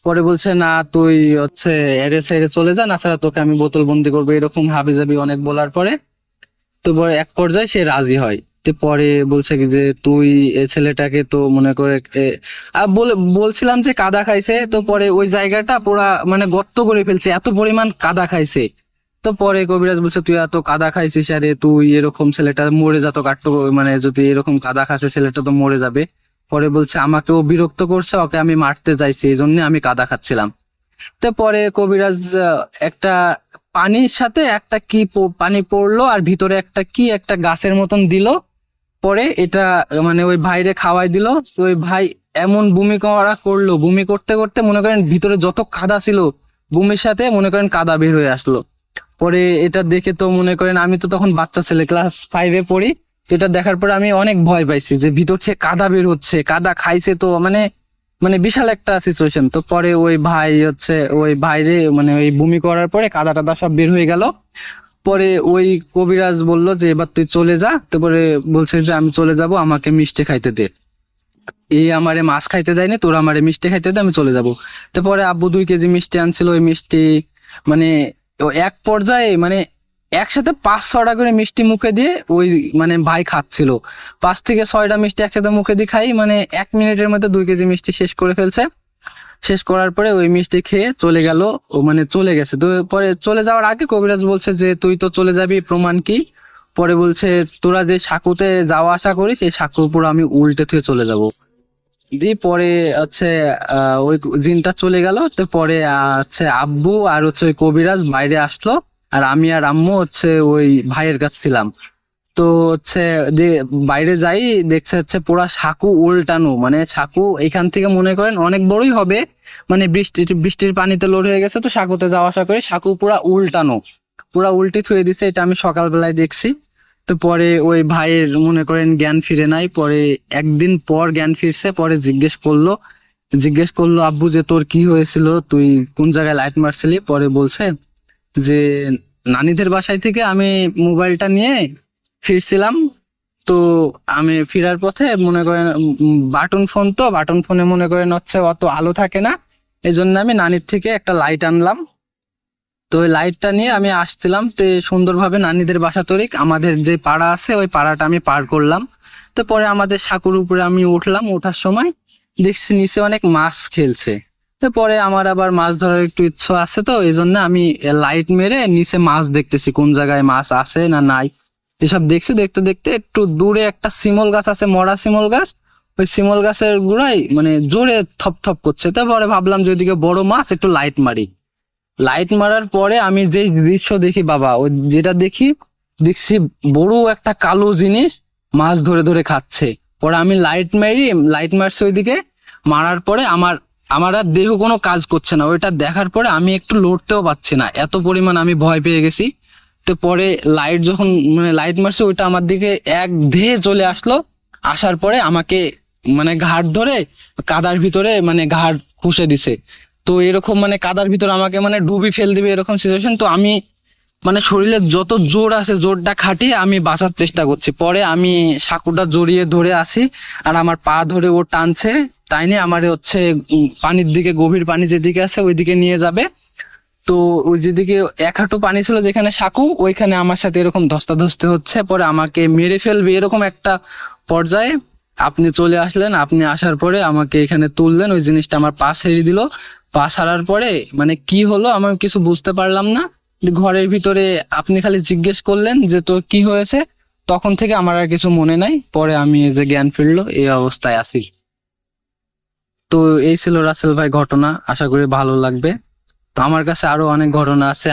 পরে বলছে না তুই হচ্ছে এরে সাইডে চলে যা, না ছাড়া তোকে আমি বোতল বন্দি করবো, এরকম হাবিজাবি অনেক বলার পরে তো পরে এক পর্যায়ে সে রাজি হয়। তো পরে বলছে কি যে তুই এই ছেলেটাকে তো মনে করে বলছিলাম যে কাদা খাইছে, তো পরে ওই জায়গাটা পুরা মানে গর্ত করে ফেলছে, এত পরিমাণ কাদা খাইছে। তো পরে কবিরাজ বলছে তুই এত কাদা খাইছিস, আরে তুই এরকম ছেলেটা মরে যেত কাটতো, মানে যদি এরকম কাদা খাচ্ছে ছেলেটা তো মরে যাবে। পরে বলছে আমাকেও বিরক্ত করছে, ওকে আমি মারতে চাইছি, এই জন্য আমি কাদা খাচ্ছিলাম। তো পরে কবিরাজ একটা পানির সাথে একটা কি পানি পড়লো, আর ভিতরে একটা গাছের মতন দিল। পরে এটা মানে ওই ভাইরে খাওয়াই দিল। তো ওই ভাই এমন বমি করলো, বমি করতে করতে মনে করেন ভিতরে যত কাদা ছিল বমির সাথে মনে করেন কাদা বের হয়ে আসলো। পরে এটা দেখে তো মনে করেন আমি তো তখন বাচ্চা ছেলে, ক্লাস 5-এ পড়ি। তো এটা দেখার পরে আমি অনেক ভয় পাইছি যে ভিতর থেকে কাদা বের হচ্ছে, কাদা খাইছে, তো মানে মানে বিশাল একটা সিচুয়েশন। তো পরে ওই ভাই হচ্ছে ওই ভাইরে মানে ওই বমি করার পরে কাদা টাদা সব বের হয়ে গেল। পরে ওই কবিরাজ বলল যে এবার তুই চলে যা। তারপরে বলছে যে আমি চলে যাব, আমাকে মিষ্টি খাইতে দে, এই আমারে মাছ খাইতে দেয়নি, তোর আমারে মিষ্টি খাইতে দে, আমি চলে যাব। তারপরে আব্বু 2 কেজি মিষ্টি আনছিল, ওই মিষ্টি মানে এক পর্যায়ে মানে একসাথে 5-6টা করে মিষ্টি মুখে দিয়ে ওই মানে ভাই খাচ্ছিল, 5 থেকে 6টা মিষ্টি একসাথে মুখে দিয়ে খাই, মানে 1 মিনিটের মধ্যে 2 কেজি মিষ্টি শেষ করে ফেলছে। শেষ করার পরে ওই মিষ্টি খেয়ে চলে গেল, ও মানে চলে গেছে। তো পরে চলে যাওয়ার আগে কবিরাজ বলছে যে তুই তো চলে যাবি, প্রমাণ কি? পরে বলছে তোরা যে সাঁকুতে যাওয়া আসা করিস এই সাঁকুর উপর আমি উল্টে থুয়ে চলে যাব। দিয়ে পরে হচ্ছে ওই জিনটা চলে গেল। তো পরে হচ্ছে আব্বু আর হচ্ছে ওই কবিরাজ বাইরে আসলো, আর আমি আর আম্মু হচ্ছে ওই ভাইয়ের কাছে ছিলাম। তো তো হচ্ছে বাইরে যাই, দেখছে হচ্ছে পুরা সাঁকু উল্টানো, মানে সাঁকু এখান থেকে মনে করেন অনেক বড়ই হবে, মানে বৃষ্টির পানিতে লোড হয়ে গেছে, তো সাঁকুতে যাওয়া আসা করে সাঁকু পুরা উল্টানো, পুরা উল্টে থুয়ে দিছে। এটা আমি সকালবেলায় দেখছি। তো পরে ওই ভাইয়ের মনে করেন জ্ঞান ফিরে নাই, পরে একদিন পর জ্ঞান ফিরছে, পরে জিজ্ঞেস করলো আব্বু যে তোর কি হয়েছিল, তুই কোন জায়গায় লাইট মারছিলি? পরে বলছে যে নানিদের বাসায় থেকে আমি মোবাইলটা নিয়ে ফিরছিলাম, তো আমি ফেরার পথে মনে করেন বাটন ফোনে মনে করেন হচ্ছে অত আলো থাকে না, এই জন্য আমি নানির থেকে একটা লাইট আনলাম। তো ওই লাইটটা নিয়ে আমি আসছিলাম, তো সুন্দরভাবে নানিদের বাসা তরিক আমাদের যে পাড়া আছে ওই পাড়াটা আমি পার করলাম। তো পরে আমাদের সাঁকুর উপরে আমি উঠলাম, ওঠার সময় দেখছি নিচে অনেক মাছ খেলছে। তো পরে আমার আবার মাছ ধরার একটু ইচ্ছা আছে, তো এই জন্য আমি লাইট মেরে নিচে মাছ দেখতেছি কোন জায়গায় মাছ আছে না নাই, এসব দেখছি। দেখতে দেখতে একটু দূরে একটা শিমল গাছ আছে, মরা শিমল গাছ, ওই শিমল গাছের গোড়ায় মানে জোরে থপ করছে। তারপরে ভাবলাম যে ওইদিকে বড় মাছ, একটু লাইট মারার পরে আমি যেই দৃশ্য দেখি বাবা, ওই যেটা দেখছি বড় একটা কালো জিনিস মাছ ধরে খাচ্ছে। পরে আমি লাইট মারছি ওইদিকে, মারার পরে আমার আর দেহ কোনো কাজ করছে না। ওইটা দেখার পরে আমি একটু লড়তেও পারছি না, এত পরিমাণ আমি ভয় পেয়ে গেছি। তো পরে যখন লাইট মারছে ওইটা আমার দিকে এক ধেয়ে চলে আসলো, আসার পরে আমাকে মানে ঘাড় ধরে কাদার ভিতরে মানে ঘাড় খুঁষে দিছে। তো এরকম মানে কাদার ভিতরে আমাকে মানে ডুবি ফেল দিবে এরকম সিচুয়েশন। তো আমি মানে শরীরে যত জোর আছে জোরটা খাটিয়ে আমি বাঁচার চেষ্টা করছি। পরে আমি সাঁকুটা জড়িয়ে ধরে আসি, আর আমার পা ধরে ও টানছে, তাই নিয়ে আমার হচ্ছে পানির দিকে, গভীর পানি যেদিকে আছে ওইদিকে নিয়ে যাবে। তো ওই যেদিকে 1 হাঁটু পানি ছিল যেখানে সাঁকু, ওইখানে আমার সাথে এরকম ধস্তাধস্তি হচ্ছে, পরে আমাকে মেরে ফেলবে এরকম একটা পর্যায়ে আপনি চলে আসলেন। আপনি আসার পরে আমাকে এখানে তুললেন, ওই জিনিসটা আমার পা ছেড়ে দিল। পা ছাড়ার পরে মানে কি হলো আমি কিছু বুঝতে পারলাম না। ঘরের ভিতরে আপনি খালি জিজ্ঞেস করলেন যে তোর কি হয়েছে, তখন থেকে আমার আর কিছু মনে নাই। পরে আমি এই যে জ্ঞান ফিরলো, এই অবস্থায় আছি। তো এই ছিল রাসেল ভাই ঘটনা, আশা করি ভালো লাগবে। তো আমার কাছে আরো অনেক ঘটনা আছে,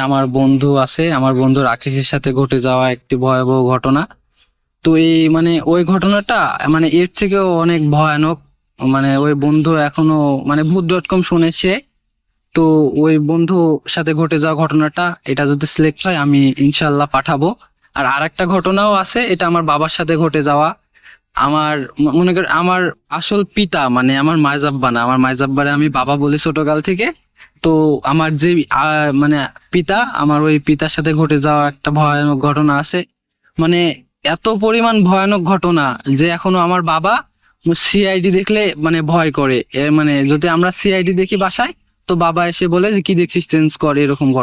আমার বন্ধু রাকেশের সাথে ঘটে যাওয়া একটি ভয়াবহ ঘটনা। তো এই মানে ওই ঘটনাটা মানে এর থেকেও অনেক ভয়ানক, মানে ওই বন্ধু এখনো মানে ভূত.com শুনেছে। তো ওই বন্ধু সাথে ঘটে যাওয়া ঘটনাটা, এটা যদি সিলেক্ট হয় আমি ইনশাল্লাহ পাঠাবো। আর আরেকটা ঘটনাও আছে, এটা আমার বাবার সাথে ঘটে যাওয়া। আমার মনে করেন আমার আসল পিতা মানে আমার মাইজাব্বা না, আমার মাইজাব্বারে আমি বাবা বলি ছোটকাল থেকে। তো আমার যে মানে পিতা, আমার ওই পিতার সাথে ঘটে যাওয়া একটা ভয়ানক ঘটনা আছে। মানে এত পরিমাণ ভয়ানক ঘটনা যে এখনো আমার বাবা সিআইডি দেখলে মানে ভয় করে। মানে যদি আমরা সিআইডি দেখি বাসায়, তো বাবা এসে বলে যে কি দেখছিস চেঞ্জ কর, এরকম ঘটনা।